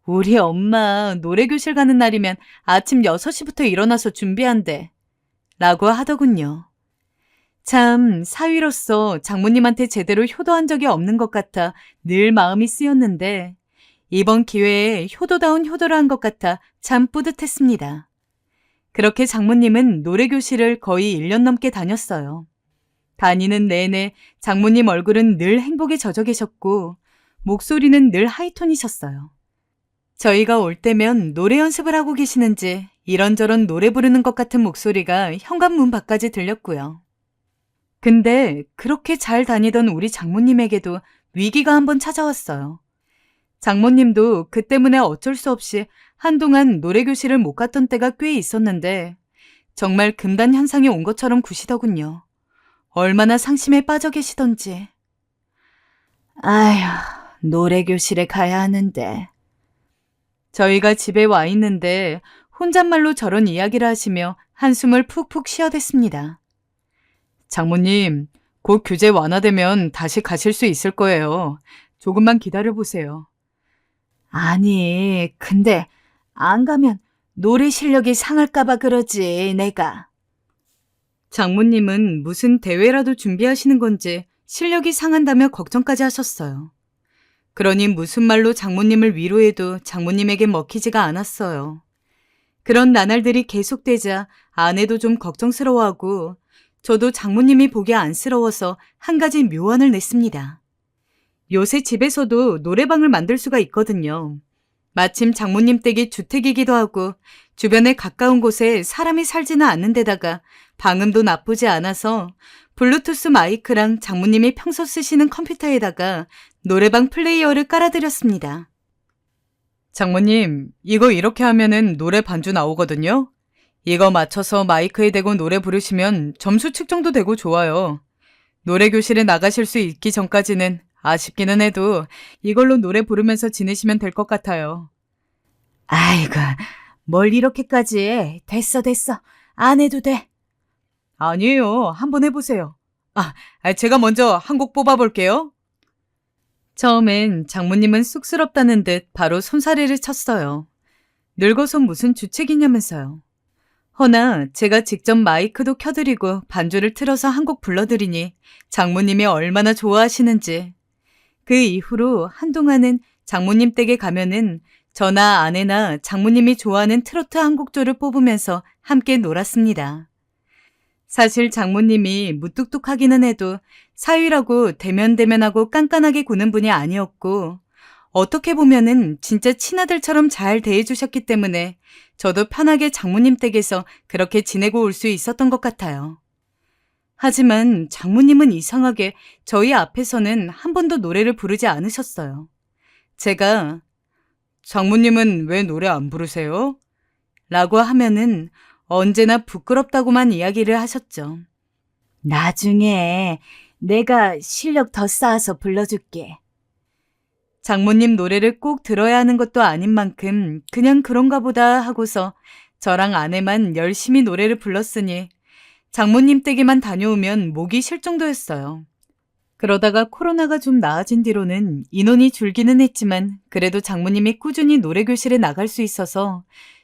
우리 엄마 노래교실 가는 날이면 아침 6시부터 일어나서 준비한대 라고 하더군요. 참 사위로서 장모님한테 제대로 효도한 적이 없는 것 같아 늘 마음이 쓰였는데 이번 기회에 효도다운 효도를 한 것 같아 참 뿌듯했습니다. 그렇게 장모님은 노래교실을 거의 1년 넘게 다녔어요. 다니는 내내 장모님 얼굴은 늘 행복에 젖어 계셨고 목소리는 늘 하이톤이셨어요. 저희가 올 때면 노래 연습을 하고 계시는지 이런저런 노래 부르는 것 같은 목소리가 현관문 밖까지 들렸고요. 근데 그렇게 잘 다니던 우리 장모님에게도 위기가 한번 찾아왔어요. 장모님도 그 때문에 어쩔 수 없이 한동안 노래교실을 못 갔던 때가 꽤 있었는데 정말 금단 현상이 온 것처럼 구시더군요. 얼마나 상심에 빠져 계시던지. 아휴, 노래교실에 가야 하는데. 저희가 집에 와 있는데 혼잣말로 저런 이야기를 하시며 한숨을 푹푹 쉬어댔습니다. 장모님, 곧 규제 완화되면 다시 가실 수 있을 거예요. 조금만 기다려보세요. 아니, 근데 안 가면 노래 실력이 상할까봐 그러지, 내가. 장모님은 무슨 대회라도 준비하시는 건지 실력이 상한다며 걱정까지 하셨어요. 그러니 무슨 말로 장모님을 위로해도 장모님에게 먹히지가 않았어요. 그런 나날들이 계속되자 아내도 좀 걱정스러워하고 저도 장모님이 보기 안쓰러워서 한 가지 묘안을 냈습니다. 요새 집에서도 노래방을 만들 수가 있거든요. 마침 장모님 댁이 주택이기도 하고 주변에 가까운 곳에 사람이 살지는 않는 데다가 방음도 나쁘지 않아서 블루투스 마이크랑 장모님이 평소 쓰시는 컴퓨터에다가 노래방 플레이어를 깔아드렸습니다. 장모님, 이거 이렇게 하면은 노래 반주 나오거든요. 이거 맞춰서 마이크에 대고 노래 부르시면 점수 측정도 되고 좋아요. 노래 교실에 나가실 수 있기 전까지는 아쉽기는 해도 이걸로 노래 부르면서 지내시면 될 것 같아요. 아이고, 뭘 이렇게까지 해. 됐어. 안 해도 돼. 아니에요. 한번 해보세요. 제가 먼저 한 곡 뽑아볼게요. 처음엔 장모님은 쑥스럽다는 듯 바로 손사래를 쳤어요. 늙어서 무슨 주책이냐면서요. 허나 제가 직접 마이크도 켜드리고 반주를 틀어서 한 곡 불러드리니 장모님이 얼마나 좋아하시는지. 그 이후로 한동안은 장모님 댁에 가면은 저나 아내나 장모님이 좋아하는 트로트 한 곡조를 뽑으면서 함께 놀았습니다. 사실 장모님이 무뚝뚝하기는 해도 사위라고 대면대면하고 깐깐하게 구는 분이 아니었고 어떻게 보면은 진짜 친아들처럼 잘 대해주셨기 때문에 저도 편하게 장모님 댁에서 그렇게 지내고 올 수 있었던 것 같아요. 하지만 장모님은 이상하게 저희 앞에서는 한 번도 노래를 부르지 않으셨어요. 제가 장모님은 왜 노래 안 부르세요? 라고 하면은 언제나 부끄럽다고만 이야기를 하셨죠. 나중에 내가 실력 더 쌓아서 불러줄게. 장모님 노래를 꼭 들어야 하는 것도 아닌 만큼 그냥 그런가 보다 하고서 저랑 아내만 열심히 노래를 불렀으니 장모님 댁에만 다녀오면 목이 쉴 정도였어요. 그러다가 코로나가 좀 나아진 뒤로는 인원이 줄기는 했지만 그래도 장모님이 꾸준히 노래교실에 나갈 수 있어서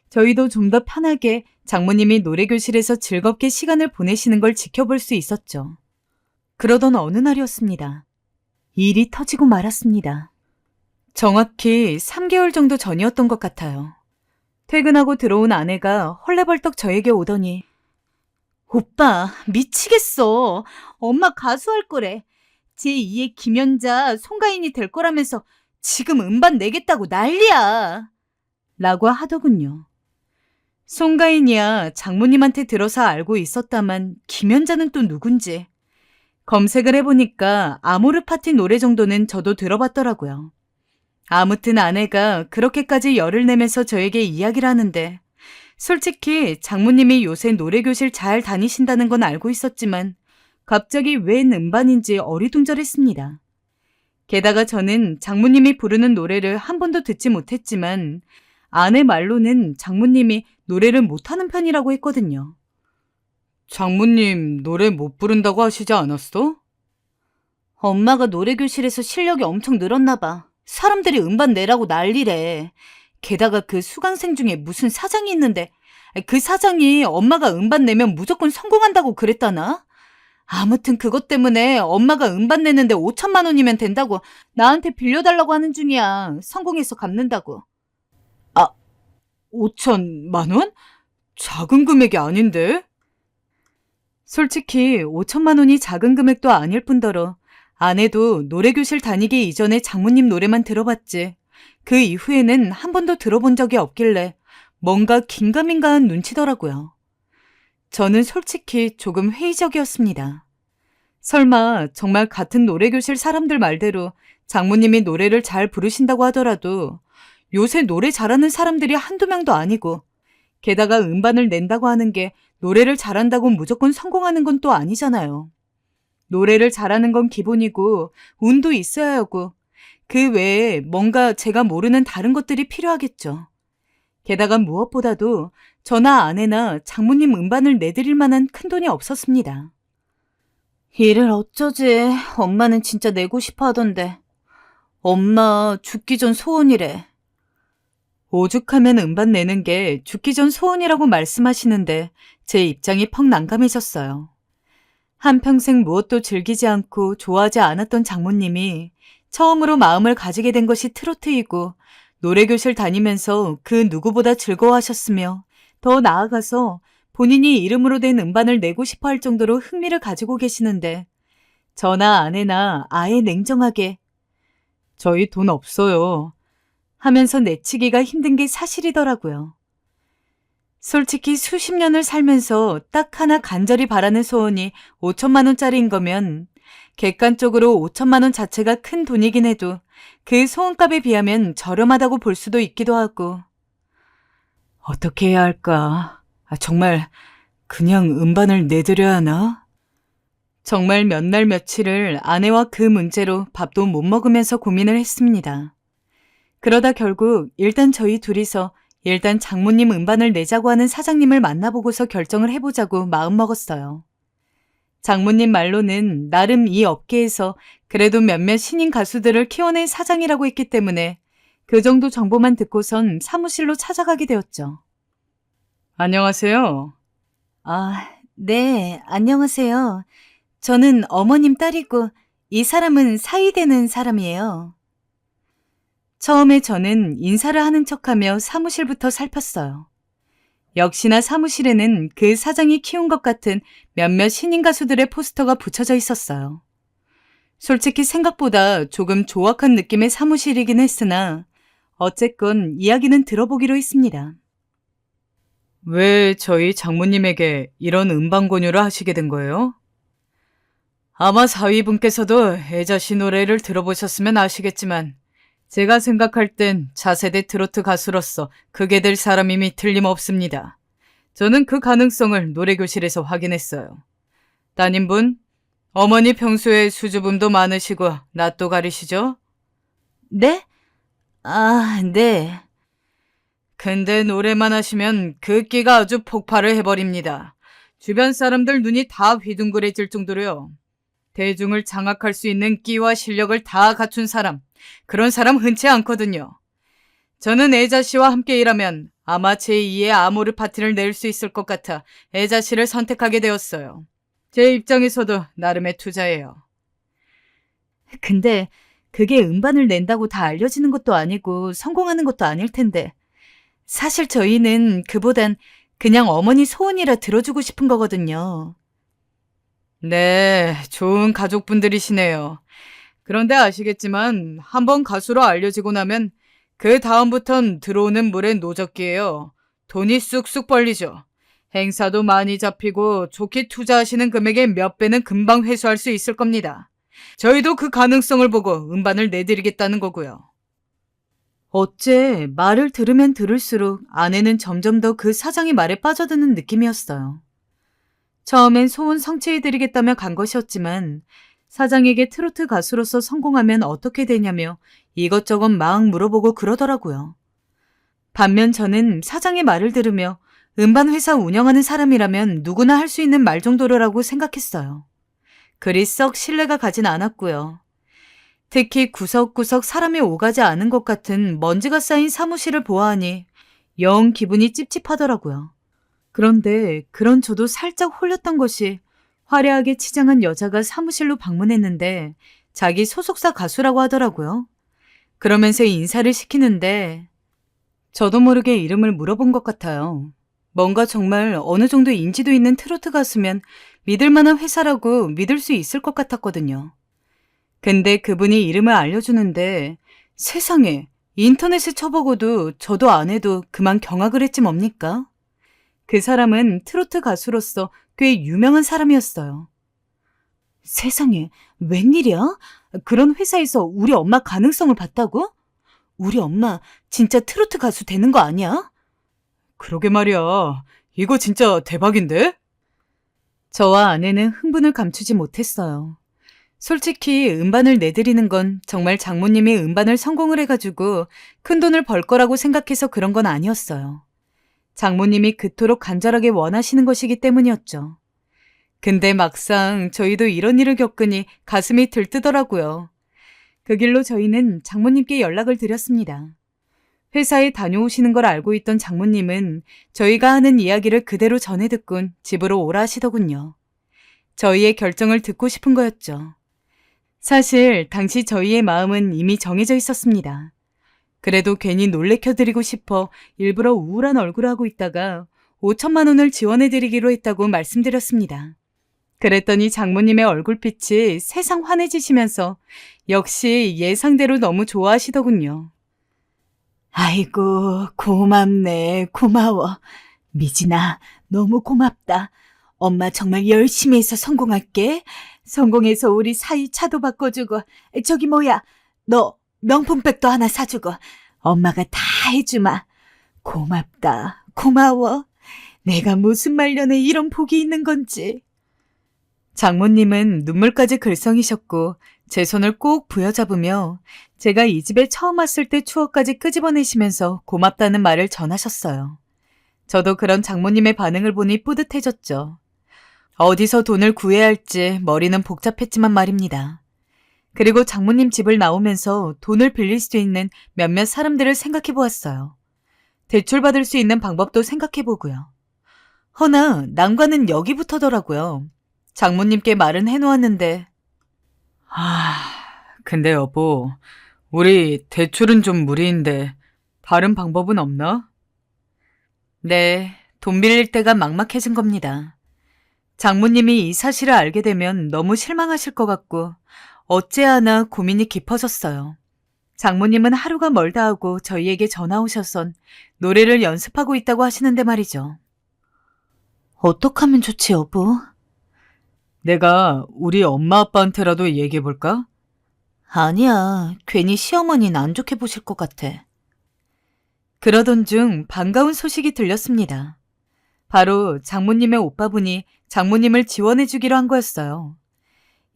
저희도 좀 더 편하게 장모님이 노래교실에서 즐겁게 시간을 보내시는 걸 지켜볼 수 있었죠. 그러던 어느 날이었습니다. 일이 터지고 말았습니다. 정확히 3개월 정도 전이었던 것 같아요. 퇴근하고 들어온 아내가 헐레벌떡 저에게 오더니 오빠 미치겠어. 엄마 가수할 거래. 제2의 김연자, 송가인이 될 거라면서 지금 음반 내겠다고 난리야. 라고 하더군요. 송가인이야 장모님한테 들어서 알고 있었다만 김연자는 또 누군지. 검색을 해보니까 아모르 파티 노래 정도는 저도 들어봤더라고요. 아무튼 아내가 그렇게까지 열을 내면서 저에게 이야기를 하는데 솔직히 장모님이 요새 노래교실 잘 다니신다는 건 알고 있었지만 갑자기 웬 음반인지 어리둥절했습니다. 게다가 저는 장모님이 부르는 노래를 한 번도 듣지 못했지만 아내 말로는 장모님이 노래를 못하는 편이라고 했거든요. 장모님 노래 못 부른다고 하시지 않았어? 엄마가 노래교실에서 실력이 엄청 늘었나 봐. 사람들이 음반 내라고 난리래. 게다가 그 수강생 중에 무슨 사장이 있는데 그 사장이 엄마가 음반 내면 무조건 성공한다고 그랬다나? 아무튼 그것 때문에 엄마가 음반 내는데 5천만 원이면 된다고 나한테 빌려달라고 하는 중이야. 성공해서 갚는다고. 아, 5천만 원? 작은 금액이 아닌데? 솔직히 5천만 원이 작은 금액도 아닐 뿐더러 아내도 노래교실 다니기 이전에 장모님 노래만 들어봤지 그 이후에는 한 번도 들어본 적이 없길래 뭔가 긴가민가한 눈치더라고요. 저는 솔직히 조금 회의적이었습니다. 설마 정말 같은 노래교실 사람들 말대로 장모님이 노래를 잘 부르신다고 하더라도 요새 노래 잘하는 사람들이 한두 명도 아니고 게다가 음반을 낸다고 하는 게 노래를 잘한다고 무조건 성공하는 건 또 아니잖아요. 노래를 잘하는 건 기본이고 운도 있어야 하고 그 외에 뭔가 제가 모르는 다른 것들이 필요하겠죠. 게다가 무엇보다도 저나 아내나 장모님 음반을 내드릴 만한 큰돈이 없었습니다. 일을 어쩌지. 엄마는 진짜 내고 싶어 하던데. 엄마 죽기 전 소원이래. 오죽하면 음반 내는 게 죽기 전 소원이라고 말씀하시는데 제 입장이 퍽 난감해졌어요. 한평생 무엇도 즐기지 않고 좋아하지 않았던 장모님이 처음으로 마음을 가지게 된 것이 트로트이고 노래교실 다니면서 그 누구보다 즐거워하셨으며 더 나아가서 본인이 이름으로 된 음반을 내고 싶어 할 정도로 흥미를 가지고 계시는데 저나 아내나 아예 냉정하게 저희 돈 없어요 하면서 내치기가 힘든 게 사실이더라고요. 솔직히 수십 년을 살면서 딱 하나 간절히 바라는 소원이 5천만 원짜리인 거면 객관적으로 5천만 원 자체가 큰 돈이긴 해도 그 소원값에 비하면 저렴하다고 볼 수도 있기도 하고 어떻게 해야 할까? 정말 그냥 음반을 내드려야 하나? 정말 몇 날 며칠을 아내와 그 문제로 밥도 못 먹으면서 고민을 했습니다. 그러다 결국 일단 저희 둘이서 일단 장모님 음반을 내자고 하는 사장님을 만나보고서 결정을 해보자고 마음먹었어요. 장모님 말로는 나름 이 업계에서 그래도 몇몇 신인 가수들을 키워낸 사장이라고 했기 때문에 그 정도 정보만 듣고선 사무실로 찾아가게 되었죠. 안녕하세요. 네, 안녕하세요. 저는 어머님 딸이고 이 사람은 사이되는 사람이에요. 처음에 저는 인사를 하는 척하며 사무실부터 살폈어요. 역시나 사무실에는 그 사장이 키운 것 같은 몇몇 신인 가수들의 포스터가 붙여져 있었어요. 솔직히 생각보다 조금 조악한 느낌의 사무실이긴 했으나 어쨌건 이야기는 들어보기로 했습니다. 왜 저희 장모님에게 이런 음반 권유를 하시게 된 거예요? 아마 사위분께서도 애자씨 노래를 들어보셨으면 아시겠지만 제가 생각할 땐 차세대 트로트 가수로서 크게 될 사람임이 틀림없습니다. 저는 그 가능성을 노래교실에서 확인했어요. 따님분, 어머니 평소에 수줍음도 많으시고 낯도 가리시죠? 네? 네. 근데 노래만 하시면 그 끼가 아주 폭발을 해버립니다. 주변 사람들 눈이 다 휘둥그레질 정도로요. 대중을 장악할 수 있는 끼와 실력을 다 갖춘 사람, 그런 사람 흔치 않거든요. 저는 애자씨와 함께 일하면 아마 제2의 아모르 파티를 낼 수 있을 것 같아 애자씨를 선택하게 되었어요. 제 입장에서도 나름의 투자예요. 근데 그게 음반을 낸다고 다 알려지는 것도 아니고 성공하는 것도 아닐 텐데 사실 저희는 그보단 그냥 어머니 소원이라 들어주고 싶은 거거든요. 네, 좋은 가족분들이시네요. 그런데 아시겠지만 한번 가수로 알려지고 나면 그 다음부턴 들어오는 물에 노젓기예요. 돈이 쑥쑥 벌리죠. 행사도 많이 잡히고 좋게 투자하시는 금액의 몇 배는 금방 회수할 수 있을 겁니다. 저희도 그 가능성을 보고 음반을 내드리겠다는 거고요. 어째 말을 들으면 들을수록 아내는 점점 더 그 사장의 말에 빠져드는 느낌이었어요. 처음엔 소원 성취해드리겠다며 간 것이었지만 사장에게 트로트 가수로서 성공하면 어떻게 되냐며 이것저것 막 물어보고 그러더라고요. 반면 저는 사장의 말을 들으며 음반 회사 운영하는 사람이라면 누구나 할 수 있는 말 정도라고 생각했어요. 그리 썩 신뢰가 가진 않았고요. 특히 구석구석 사람이 오가지 않은 것 같은 먼지가 쌓인 사무실을 보아하니 영 기분이 찝찝하더라고요. 그런데 그런 저도 살짝 홀렸던 것이 화려하게 치장한 여자가 사무실로 방문했는데 자기 소속사 가수라고 하더라고요. 그러면서 인사를 시키는데 저도 모르게 이름을 물어본 것 같아요. 뭔가 정말 어느 정도 인지도 있는 트로트 가수면 믿을 만한 회사라고 믿을 수 있을 것 같았거든요. 근데 그분이 이름을 알려주는데 세상에 인터넷에 쳐보고도 저도 안 해도 그만 경악을 했지 뭡니까? 그 사람은 트로트 가수로서 꽤 유명한 사람이었어요. 세상에, 웬일이야? 그런 회사에서 우리 엄마 가능성을 봤다고? 우리 엄마 진짜 트로트 가수 되는 거 아니야? 그러게 말이야. 이거 진짜 대박인데? 저와 아내는 흥분을 감추지 못했어요. 솔직히 음반을 내드리는 건 정말 장모님이 음반을 성공을 해가지고 큰 돈을 벌 거라고 생각해서 그런 건 아니었어요. 장모님이 그토록 간절하게 원하시는 것이기 때문이었죠. 근데 막상 저희도 이런 일을 겪으니 가슴이 들뜨더라고요. 그 길로 저희는 장모님께 연락을 드렸습니다. 회사에 다녀오시는 걸 알고 있던 장모님은 저희가 하는 이야기를 그대로 전해 듣곤 집으로 오라 하시더군요. 저희의 결정을 듣고 싶은 거였죠. 사실 당시 저희의 마음은 이미 정해져 있었습니다. 그래도 괜히 놀래켜드리고 싶어 일부러 우울한 얼굴을 하고 있다가 5천만 원을 지원해드리기로 했다고 말씀드렸습니다. 그랬더니 장모님의 얼굴빛이 세상 환해지시면서 역시 예상대로 너무 좋아하시더군요. 아이고, 고맙네, 고마워. 미진아, 너무 고맙다. 엄마 정말 열심히 해서 성공할게. 성공해서 우리 사이 차도 바꿔주고, 저기 뭐야, 너 명품백도 하나 사주고, 엄마가 다 해주마. 고맙다, 고마워. 내가 무슨 말년에 이런 복이 있는 건지. 장모님은 눈물까지 글썽이셨고 제 손을 꼭 부여잡으며 제가 이 집에 처음 왔을 때 추억까지 끄집어내시면서 고맙다는 말을 전하셨어요. 저도 그런 장모님의 반응을 보니 뿌듯해졌죠. 어디서 돈을 구해야 할지 머리는 복잡했지만 말입니다. 그리고 장모님 집을 나오면서 돈을 빌릴 수 있는 몇몇 사람들을 생각해 보았어요. 대출받을 수 있는 방법도 생각해 보고요. 허나 난관은 여기부터더라고요. 장모님께 말은 해놓았는데 근데 여보, 우리 대출은 좀 무리인데 다른 방법은 없나? 네, 돈 빌릴 때가 막막해진 겁니다. 장모님이 이 사실을 알게 되면 너무 실망하실 것 같고 어째야 하나 고민이 깊어졌어요. 장모님은 하루가 멀다 하고 저희에게 전화 오셔선 노래를 연습하고 있다고 하시는데 말이죠. 어떡하면 좋지, 여보? 내가 우리 엄마 아빠한테라도 얘기해볼까? 아니야, 괜히 시어머니는 안 좋게 보실 것 같아. 그러던 중 반가운 소식이 들렸습니다. 바로 장모님의 오빠분이 장모님을 지원해주기로 한 거였어요.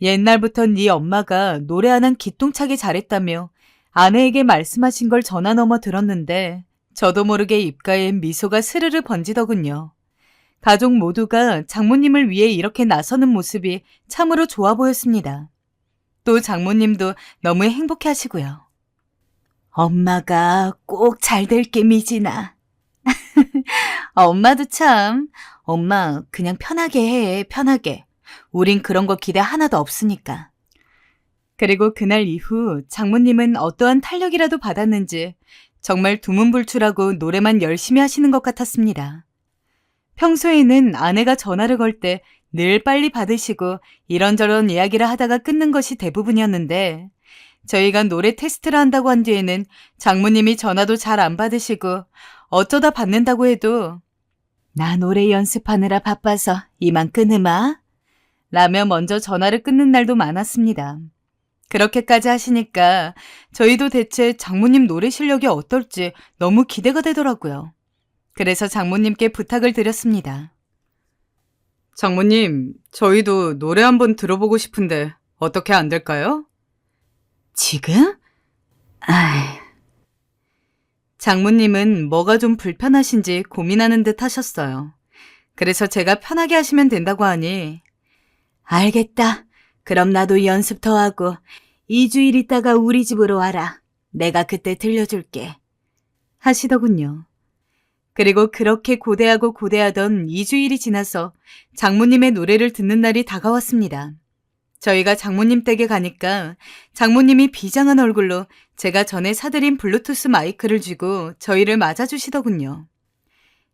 옛날부터 네 엄마가 노래 하나는 기똥차게 잘했다며 아내에게 말씀하신 걸 전화 넘어 들었는데 저도 모르게 입가에 미소가 스르르 번지더군요. 가족 모두가 장모님을 위해 이렇게 나서는 모습이 참으로 좋아 보였습니다. 또 장모님도 너무 행복해 하시고요. 엄마가 꼭 잘 될게, 미진아. 엄마도 참. 엄마 그냥 편하게 해, 편하게. 우린 그런 거 기대 하나도 없으니까. 그리고 그날 이후 장모님은 어떠한 탄력이라도 받았는지 정말 두문불출하고 노래만 열심히 하시는 것 같았습니다. 평소에는 아내가 전화를 걸 때 늘 빨리 받으시고 이런저런 이야기를 하다가 끊는 것이 대부분이었는데 저희가 노래 테스트를 한다고 한 뒤에는 장모님이 전화도 잘 안 받으시고 어쩌다 받는다고 해도 나 노래 연습하느라 바빠서 이만 끊으마 라며 먼저 전화를 끊는 날도 많았습니다. 그렇게까지 하시니까 저희도 대체 장모님 노래 실력이 어떨지 너무 기대가 되더라고요. 그래서 장모님께 부탁을 드렸습니다. 장모님, 저희도 노래 한번 들어보고 싶은데 어떻게 안 될까요? 지금? 장모님은 뭐가 좀 불편하신지 고민하는 듯 하셨어요. 그래서 제가 편하게 하시면 된다고 하니 알겠다. 그럼 나도 연습 더 하고 2주일 있다가 우리 집으로 와라. 내가 그때 들려줄게. 하시더군요. 그리고 그렇게 고대하고 고대하던 2주일이 지나서 장모님의 노래를 듣는 날이 다가왔습니다. 저희가 장모님 댁에 가니까 장모님이 비장한 얼굴로 제가 전에 사드린 블루투스 마이크를 쥐고 저희를 맞아주시더군요.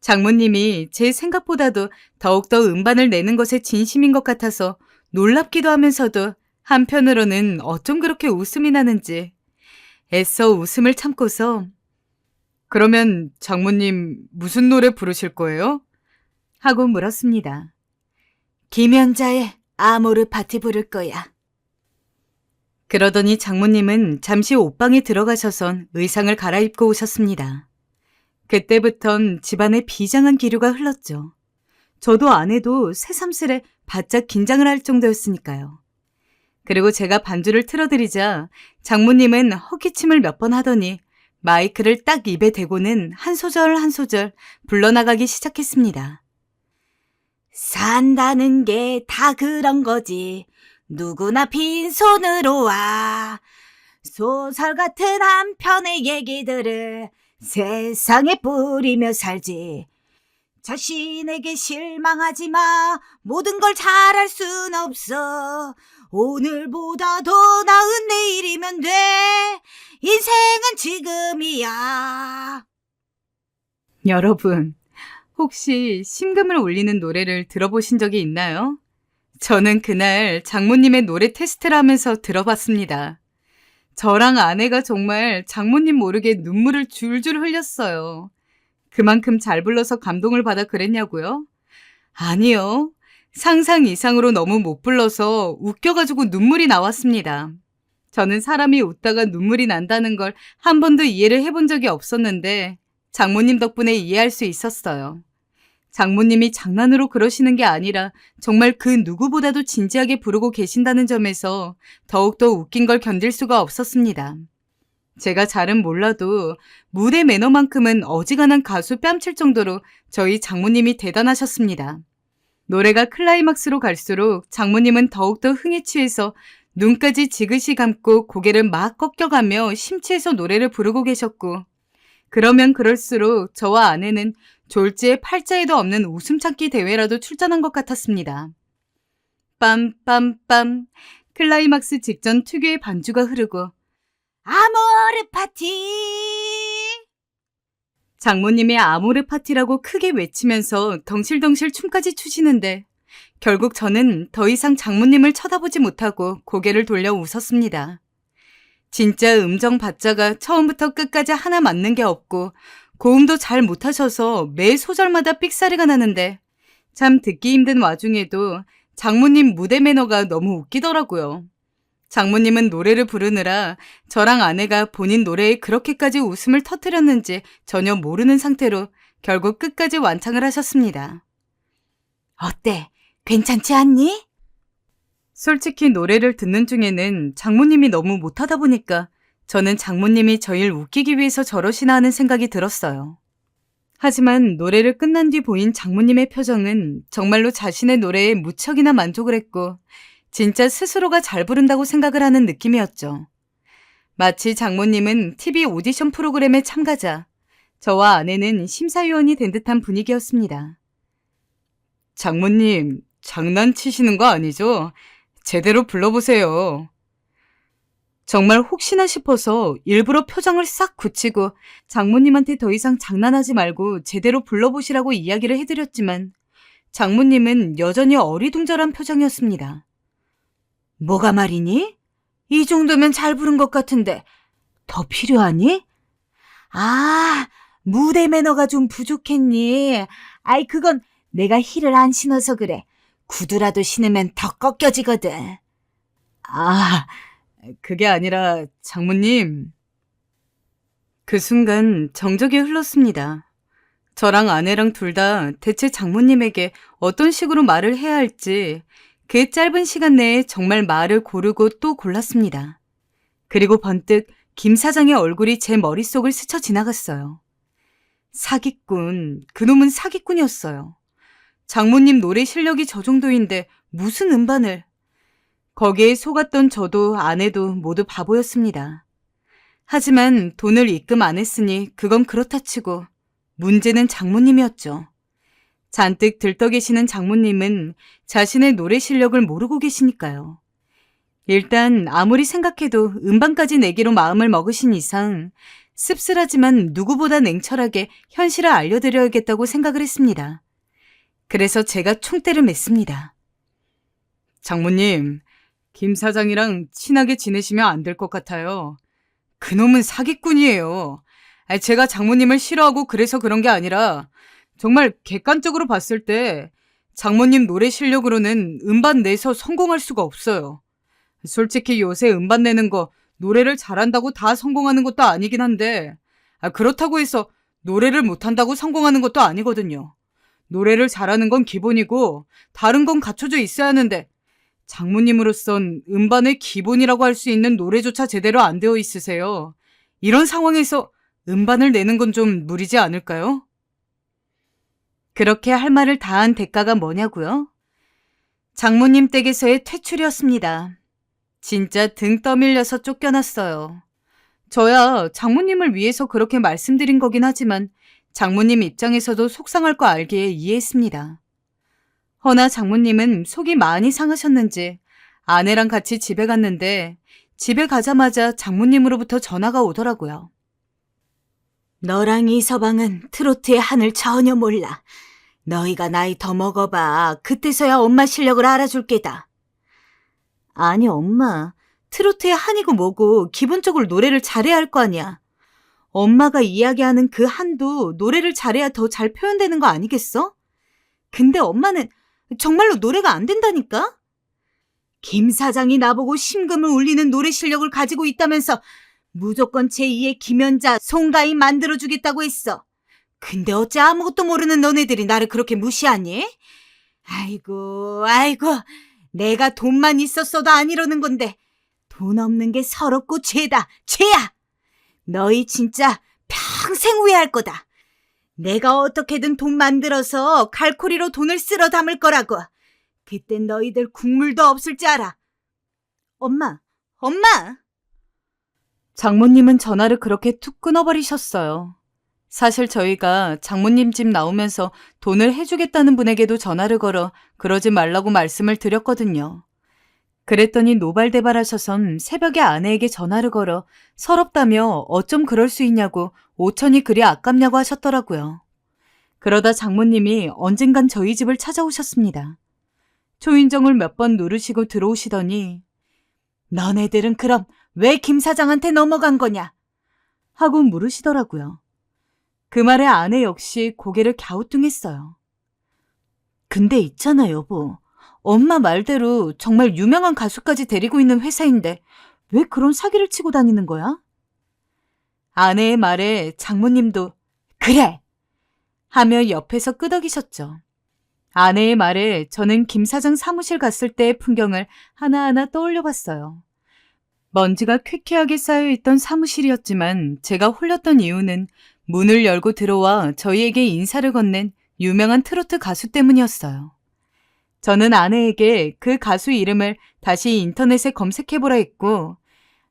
장모님이 제 생각보다도 더욱더 음반을 내는 것에 진심인 것 같아서 놀랍기도 하면서도 한편으로는 어쩜 그렇게 웃음이 나는지 애써 웃음을 참고서 그러면 장모님 무슨 노래 부르실 거예요? 하고 물었습니다. 김연자의 아모르 파티 부를 거야. 그러더니 장모님은 잠시 옷방에 들어가셔선 의상을 갈아입고 오셨습니다. 그때부턴 집안에 비장한 기류가 흘렀죠. 저도 아내도 새삼스레 바짝 긴장을 할 정도였으니까요. 그리고 제가 반주를 틀어드리자 장모님은 헛기침을 몇 번 하더니 마이크를 딱 입에 대고는 한 소절 한 소절 불러나가기 시작했습니다. 산다는 게 다 그런 거지. 누구나 빈손으로 와. 소설 같은 한 편의 얘기들을 세상에 뿌리며 살지. 자신에게 실망하지 마. 모든 걸 잘할 순 없어. 오늘보다 더 나은 내일이면 돼. 인생은 지금이야. 여러분, 혹시 심금을 울리는 노래를 들어보신 적이 있나요? 저는 그날 장모님의 노래 테스트를 하면서 들어봤습니다. 저랑 아내가 정말 장모님 모르게 눈물을 줄줄 흘렸어요. 그만큼 잘 불러서 감동을 받아 그랬냐고요? 아니요. 상상 이상으로 너무 못 불러서 웃겨가지고 눈물이 나왔습니다. 저는 사람이 웃다가 눈물이 난다는 걸 한 번도 이해를 해본 적이 없었는데 장모님 덕분에 이해할 수 있었어요. 장모님이 장난으로 그러시는 게 아니라 정말 그 누구보다도 진지하게 부르고 계신다는 점에서 더욱더 웃긴 걸 견딜 수가 없었습니다. 제가 잘은 몰라도 무대 매너만큼은 어지간한 가수 뺨칠 정도로 저희 장모님이 대단하셨습니다. 노래가 클라이막스로 갈수록 장모님은 더욱더 흥에 취해서 눈까지 지그시 감고 고개를 막 꺾여가며 심취해서 노래를 부르고 계셨고, 그러면 그럴수록 저와 아내는 졸지에 팔자에도 없는 웃음 참기 대회라도 출전한 것 같았습니다. 빰빰빰, 클라이막스 직전 특유의 반주가 흐르고 아모르 파티! 장모님의 아모르 파티라고 크게 외치면서 덩실덩실 춤까지 추시는데 결국 저는 더 이상 장모님을 쳐다보지 못하고 고개를 돌려 웃었습니다. 진짜 음정 받자가 처음부터 끝까지 하나 맞는 게 없고 고음도 잘 못하셔서 매 소절마다 삑사리가 나는데 참 듣기 힘든 와중에도 장모님 무대 매너가 너무 웃기더라고요. 장모님은 노래를 부르느라 저랑 아내가 본인 노래에 그렇게까지 웃음을 터뜨렸는지 전혀 모르는 상태로 결국 끝까지 완창을 하셨습니다. 어때? 괜찮지 않니? 솔직히 노래를 듣는 중에는 장모님이 너무 못하다 보니까 저는 장모님이 저희를 웃기기 위해서 저러시나 하는 생각이 들었어요. 하지만 노래를 끝난 뒤 보인 장모님의 표정은 정말로 자신의 노래에 무척이나 만족을 했고 진짜 스스로가 잘 부른다고 생각을 하는 느낌이었죠. 마치 장모님은 TV 오디션 프로그램의 참가자, 저와 아내는 심사위원이 된 듯한 분위기였습니다. 장모님, 장난치시는 거 아니죠? 제대로 불러보세요. 정말 혹시나 싶어서 일부러 표정을 싹 굳히고 장모님한테 더 이상 장난하지 말고 제대로 불러보시라고 이야기를 해드렸지만 장모님은 여전히 어리둥절한 표정이었습니다. 뭐가 말이니? 이 정도면 잘 부른 것 같은데 더 필요하니? 아, 무대 매너가 좀 부족했니? 아이, 그건 내가 힐을 안 신어서 그래. 구두라도 신으면 더 꺾여지거든. 아, 그게 아니라 장모님. 그 순간 정적이 흘렀습니다. 저랑 아내랑 둘 다 대체 장모님에게 어떤 식으로 말을 해야 할지 그 짧은 시간 내에 정말 말을 고르고 또 골랐습니다. 그리고 번뜩 김 사장의 얼굴이 제 머릿속을 스쳐 지나갔어요. 사기꾼, 그놈은 사기꾼이었어요. 장모님 노래 실력이 저 정도인데 무슨 음반을. 거기에 속았던 저도 아내도 모두 바보였습니다. 하지만 돈을 입금 안 했으니 그건 그렇다 치고 문제는 장모님이었죠. 잔뜩 들떠 계시는 장모님은 자신의 노래 실력을 모르고 계시니까요. 일단 아무리 생각해도 음반까지 내기로 마음을 먹으신 이상 씁쓸하지만 누구보다 냉철하게 현실을 알려드려야겠다고 생각을 했습니다. 그래서 제가 총대를 맸습니다. 장모님, 김 사장이랑 친하게 지내시면 안 될 것 같아요. 그놈은 사기꾼이에요. 제가 장모님을 싫어하고 그래서 그런 게 아니라 정말 객관적으로 봤을 때 장모님 노래 실력으로는 음반 내서 성공할 수가 없어요. 솔직히 요새 음반 내는 거 노래를 잘한다고 다 성공하는 것도 아니긴 한데 그렇다고 해서 노래를 못한다고 성공하는 것도 아니거든요. 노래를 잘하는 건 기본이고 다른 건 갖춰져 있어야 하는데 장모님으로선 음반의 기본이라고 할 수 있는 노래조차 제대로 안 되어 있으세요. 이런 상황에서 음반을 내는 건 좀 무리지 않을까요? 그렇게 할 말을 다한 대가가 뭐냐고요? 장모님 댁에서의 퇴출이었습니다. 진짜 등 떠밀려서 쫓겨났어요. 저야 장모님을 위해서 그렇게 말씀드린 거긴 하지만 장모님 입장에서도 속상할 거 알기에 이해했습니다. 허나 장모님은 속이 많이 상하셨는지 아내랑 같이 집에 갔는데 집에 가자마자 장모님으로부터 전화가 오더라고요. 너랑 이서방은 트로트의 한을 전혀 몰라. 너희가 나이 더 먹어봐. 그때서야 엄마 실력을 알아줄 게다. 아니 엄마, 트로트의 한이고 뭐고 기본적으로 노래를 잘해야 할 거 아니야. 엄마가 이야기하는 그 한도 노래를 잘해야 더 잘 표현되는 거 아니겠어? 근데 엄마는 정말로 노래가 안 된다니까? 김 사장이 나보고 심금을 울리는 노래 실력을 가지고 있다면서 무조건 제2의 김연자, 송가인 만들어주겠다고 했어. 근데 어째 아무것도 모르는 너네들이 나를 그렇게 무시하니? 아이고, 내가 돈만 있었어도 안 이러는 건데 돈 없는 게 서럽고 죄다, 죄야! 너희 진짜 평생 후회할 거다. 내가 어떻게든 돈 만들어서 갈코리로 돈을 쓸어 담을 거라고. 그땐 너희들 국물도 없을 줄 알아. 엄마! 장모님은 전화를 그렇게 툭 끊어버리셨어요. 사실 저희가 장모님 집 나오면서 돈을 해주겠다는 분에게도 전화를 걸어 그러지 말라고 말씀을 드렸거든요. 그랬더니 노발대발하셔선 새벽에 아내에게 전화를 걸어 서럽다며 어쩜 그럴 수 있냐고 5천이 그리 아깝냐고 하셨더라고요. 그러다 장모님이 언젠간 저희 집을 찾아오셨습니다. 초인종을 몇 번 누르시고 들어오시더니 너네들은 그럼 왜 김 사장한테 넘어간 거냐? 하고 물으시더라고요. 그 말에 아내 역시 고개를 갸우뚱했어요. 근데 있잖아 여보. 엄마 말대로 정말 유명한 가수까지 데리고 있는 회사인데 왜 그런 사기를 치고 다니는 거야? 아내의 말에 장모님도 그래! 하며 옆에서 끄덕이셨죠. 아내의 말에 저는 김 사장 사무실 갔을 때의 풍경을 하나하나 떠올려 봤어요. 먼지가 쾌쾌하게 쌓여있던 사무실이었지만 제가 홀렸던 이유는 문을 열고 들어와 저희에게 인사를 건넨 유명한 트로트 가수 때문이었어요. 저는 아내에게 그 가수 이름을 다시 인터넷에 검색해보라 했고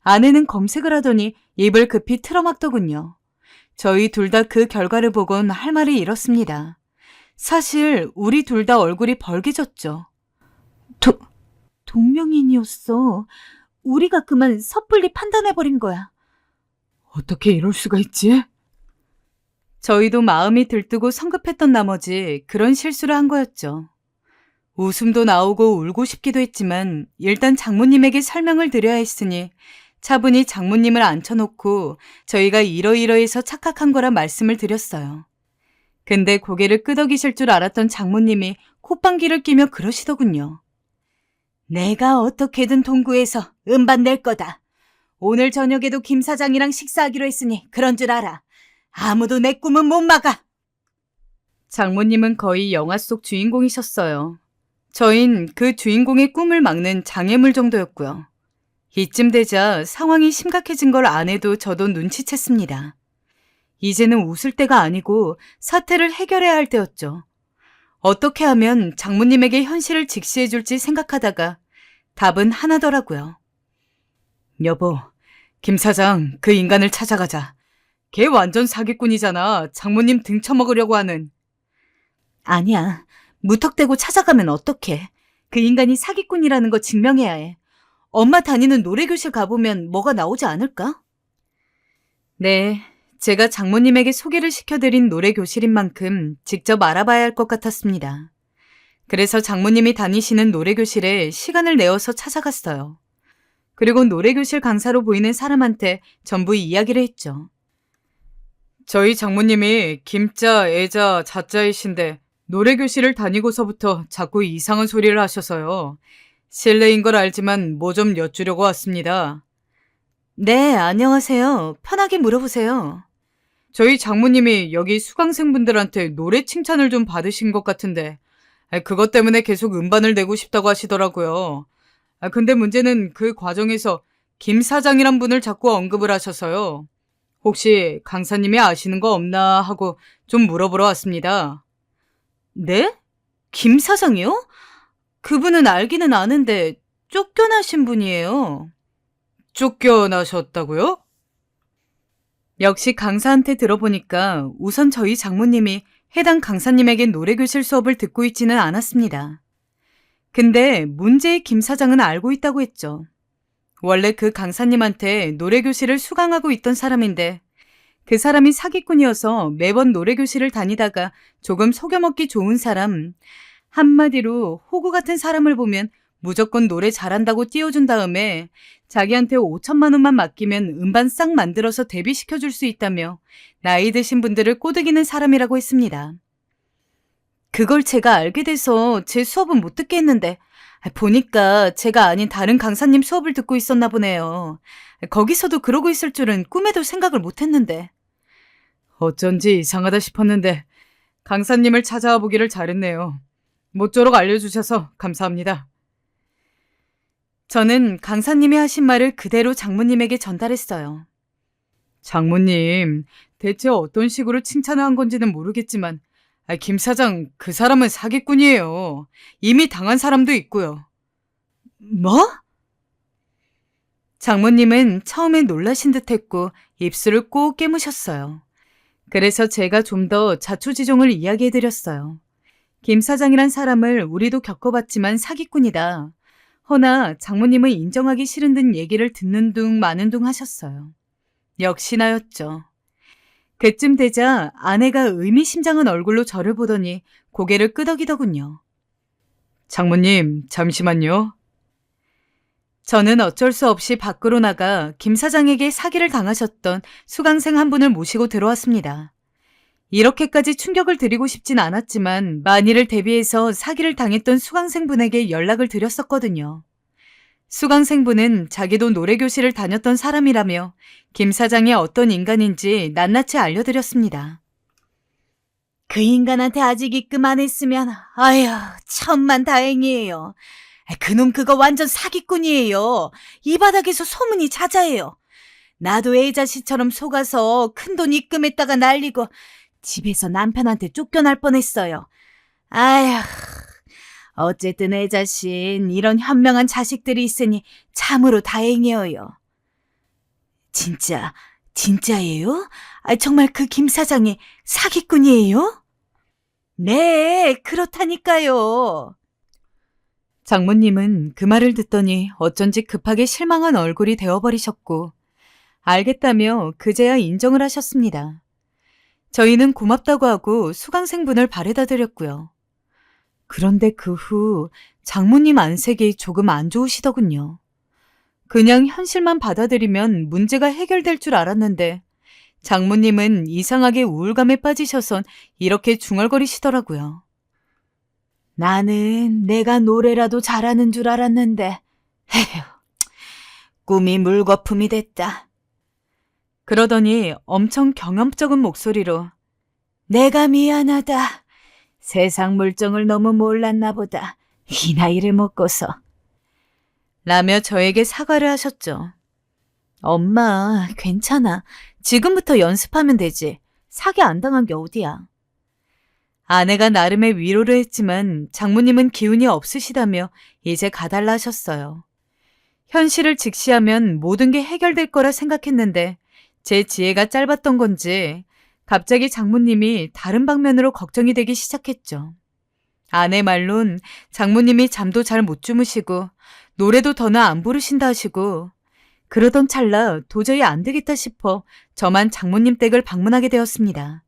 아내는 검색을 하더니 입을 급히 틀어막더군요. 저희 둘 다 그 결과를 보곤 할 말이 이렇습니다. 사실 우리 둘 다 얼굴이 벌개졌죠. 동명이인이었어. 우리가 그만 섣불리 판단해버린 거야. 어떻게 이럴 수가 있지? 저희도 마음이 들뜨고 성급했던 나머지 그런 실수를 한 거였죠. 웃음도 나오고 울고 싶기도 했지만 일단 장모님에게 설명을 드려야 했으니 차분히 장모님을 앉혀놓고 저희가 이러이러해서 착각한 거라 말씀을 드렸어요. 근데 고개를 끄덕이실 줄 알았던 장모님이 콧방귀를 끼며 그러시더군요. 내가 어떻게든 동구해서 음반 낼 거다. 오늘 저녁에도 김 사장이랑 식사하기로 했으니 그런 줄 알아. 아무도 내 꿈은 못 막아. 장모님은 거의 영화 속 주인공이셨어요. 저흰 그 주인공의 꿈을 막는 장애물 정도였고요. 이쯤 되자 상황이 심각해진 걸 아내도 저도 눈치챘습니다. 이제는 웃을 때가 아니고 사태를 해결해야 할 때였죠. 어떻게 하면 장모님에게 현실을 직시해줄지 생각하다가 답은 하나더라고요. 여보, 김 사장 그 인간을 찾아가자. 걔 완전 사기꾼이잖아. 장모님 등쳐먹으려고 하는. 아니야. 무턱대고 찾아가면 어떡해. 그 인간이 사기꾼이라는 거 증명해야 해. 엄마 다니는 노래교실 가보면 뭐가 나오지 않을까? 네, 제가 장모님에게 소개를 시켜드린 노래교실인 만큼 직접 알아봐야 할 것 같았습니다. 그래서 장모님이 다니시는 노래교실에 시간을 내어서 찾아갔어요. 그리고 노래교실 강사로 보이는 사람한테 전부 이야기를 했죠. 저희 장모님이 김자, 애자, 자자이신데 노래교실을 다니고서부터 자꾸 이상한 소리를 하셔서요. 실례인 걸 알지만 뭐 좀 여쭈려고 왔습니다. 네, 안녕하세요. 편하게 물어보세요. 저희 장모님이 여기 수강생분들한테 노래 칭찬을 좀 받으신 것 같은데 그것 때문에 계속 음반을 내고 싶다고 하시더라고요. 근데 문제는 그 과정에서 김 사장이란 분을 자꾸 언급을 하셔서요. 혹시 강사님이 아시는 거 없나 하고 좀 물어보러 왔습니다. 네? 김 사장이요? 그분은 알기는 아는데 쫓겨나신 분이에요. 쫓겨나셨다고요? 역시 강사한테 들어보니까 우선 저희 장모님이 해당 강사님에게 노래교실 수업을 듣고 있지는 않았습니다. 근데 문제의 김 사장은 알고 있다고 했죠. 원래 그 강사님한테 노래교실을 수강하고 있던 사람인데 그 사람이 사기꾼이어서 매번 노래교실을 다니다가 조금 속여먹기 좋은 사람, 한마디로 호구 같은 사람을 보면 무조건 노래 잘한다고 띄워준 다음에 자기한테 5천만 원만 맡기면 음반 싹 만들어서 데뷔시켜줄 수 있다며 나이 드신 분들을 꼬드기는 사람이라고 했습니다. 그걸 제가 알게 돼서 제 수업은 못 듣게 했는데 보니까 제가 아닌 다른 강사님 수업을 듣고 있었나 보네요. 거기서도 그러고 있을 줄은 꿈에도 생각을 못했는데. 어쩐지 이상하다 싶었는데 강사님을 찾아와 보기를 잘했네요. 모쪼록 알려주셔서 감사합니다. 저는 강사님이 하신 말을 그대로 장모님에게 전달했어요. 장모님, 대체 어떤 식으로 칭찬을 한 건지는 모르겠지만, 김 사장, 그 사람은 사기꾼이에요. 이미 당한 사람도 있고요. 뭐? 장모님은 처음엔 놀라신 듯 했고, 입술을 꼭 깨무셨어요. 그래서 제가 좀 더 자초지종을 이야기해드렸어요. 김 사장이란 사람을 우리도 겪어봤지만 사기꾼이다. 허나 장모님은 인정하기 싫은 듯 얘기를 듣는 둥 마는 둥 하셨어요. 역시나였죠. 그쯤 되자 아내가 의미심장한 얼굴로 저를 보더니 고개를 끄덕이더군요. 장모님, 잠시만요. 저는 어쩔 수 없이 밖으로 나가 김 사장에게 사기를 당하셨던 수강생 한 분을 모시고 들어왔습니다. 이렇게까지 충격을 드리고 싶진 않았지만 만일을 대비해서 사기를 당했던 수강생분에게 연락을 드렸었거든요. 수강생분은 자기도 노래교실을 다녔던 사람이라며 김 사장이 어떤 인간인지 낱낱이 알려드렸습니다. 그 인간한테 아직 입금 안 했으면 아휴 천만 다행이에요. 그놈 그거 완전 사기꾼이에요. 이 바닥에서 소문이 자자해요. 나도 애자씨처럼 속아서 큰돈 입금했다가 날리고 집에서 남편한테 쫓겨날 뻔했어요. 아휴, 어쨌든 애자신 이런 현명한 자식들이 있으니 참으로 다행이에요. 진짜예요? 정말 그 김 사장이 사기꾼이에요? 네, 그렇다니까요. 장모님은 그 말을 듣더니 어쩐지 급하게 실망한 얼굴이 되어버리셨고 알겠다며 그제야 인정을 하셨습니다. 저희는 고맙다고 하고 수강생분을 바래다 드렸고요. 그런데 그 후 장모님 안색이 조금 안 좋으시더군요. 그냥 현실만 받아들이면 문제가 해결될 줄 알았는데 장모님은 이상하게 우울감에 빠지셔선 이렇게 중얼거리시더라고요. 나는 내가 노래라도 잘하는 줄 알았는데, 에휴, 꿈이 물거품이 됐다. 그러더니 엄청 경험적인 목소리로 내가 미안하다. 세상 물정을 너무 몰랐나 보다. 이 나이를 먹고서. 라며 저에게 사과를 하셨죠. 엄마, 괜찮아. 지금부터 연습하면 되지. 사기 안 당한 게 어디야. 아내가 나름의 위로를 했지만 장모님은 기운이 없으시다며 이제 가달라 하셨어요. 현실을 직시하면 모든 게 해결될 거라 생각했는데 제 지혜가 짧았던 건지 갑자기 장모님이 다른 방면으로 걱정이 되기 시작했죠. 아내 말론 장모님이 잠도 잘 못 주무시고 노래도 더나 안 부르신다 하시고 그러던 찰나 도저히 안 되겠다 싶어 저만 장모님 댁을 방문하게 되었습니다.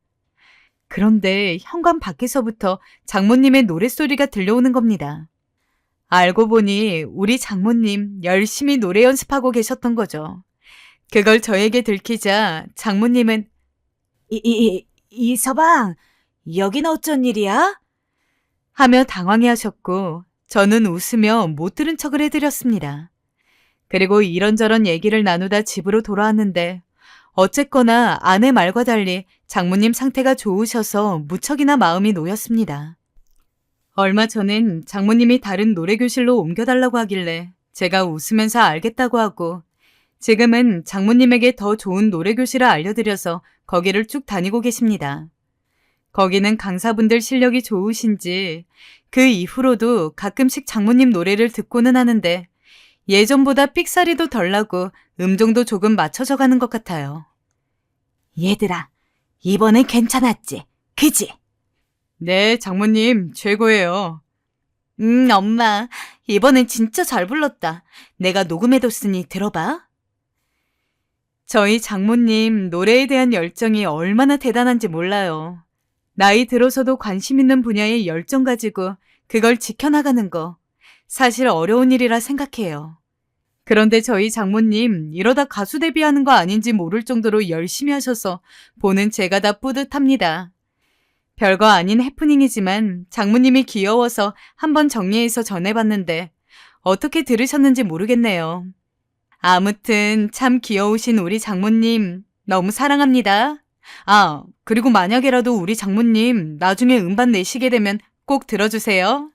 그런데 현관 밖에서부터 장모님의 노랫소리가 들려오는 겁니다. 알고 보니 우리 장모님 열심히 노래 연습하고 계셨던 거죠. 그걸 저에게 들키자 장모님은 이서방, 여긴 어쩐 일이야? 하며 당황해 하셨고 저는 웃으며 못 들은 척을 해드렸습니다. 그리고 이런저런 얘기를 나누다 집으로 돌아왔는데 어쨌거나 아내 말과 달리 장모님 상태가 좋으셔서 무척이나 마음이 놓였습니다. 얼마 전엔 장모님이 다른 노래교실로 옮겨달라고 하길래 제가 웃으면서 알겠다고 하고 지금은 장모님에게 더 좋은 노래교실을 알려드려서 거기를 쭉 다니고 계십니다. 거기는 강사분들 실력이 좋으신지 그 이후로도 가끔씩 장모님 노래를 듣고는 하는데 예전보다 삑사리도 덜 나고 음정도 조금 맞춰져 가는 것 같아요. 얘들아, 이번엔 괜찮았지? 그지? 네, 장모님 최고예요. 엄마, 이번엔 진짜 잘 불렀다. 내가 녹음해뒀으니 들어봐. 저희 장모님 노래에 대한 열정이 얼마나 대단한지 몰라요. 나이 들어서도 관심 있는 분야에 열정 가지고 그걸 지켜나가는 거 사실 어려운 일이라 생각해요. 그런데 저희 장모님 이러다 가수 데뷔하는 거 아닌지 모를 정도로 열심히 하셔서 보는 제가 다 뿌듯합니다. 별거 아닌 해프닝이지만 장모님이 귀여워서 한번 정리해서 전해봤는데 어떻게 들으셨는지 모르겠네요. 아무튼 참 귀여우신 우리 장모님 너무 사랑합니다. 그리고 만약에라도 우리 장모님 나중에 음반 내시게 되면 꼭 들어주세요.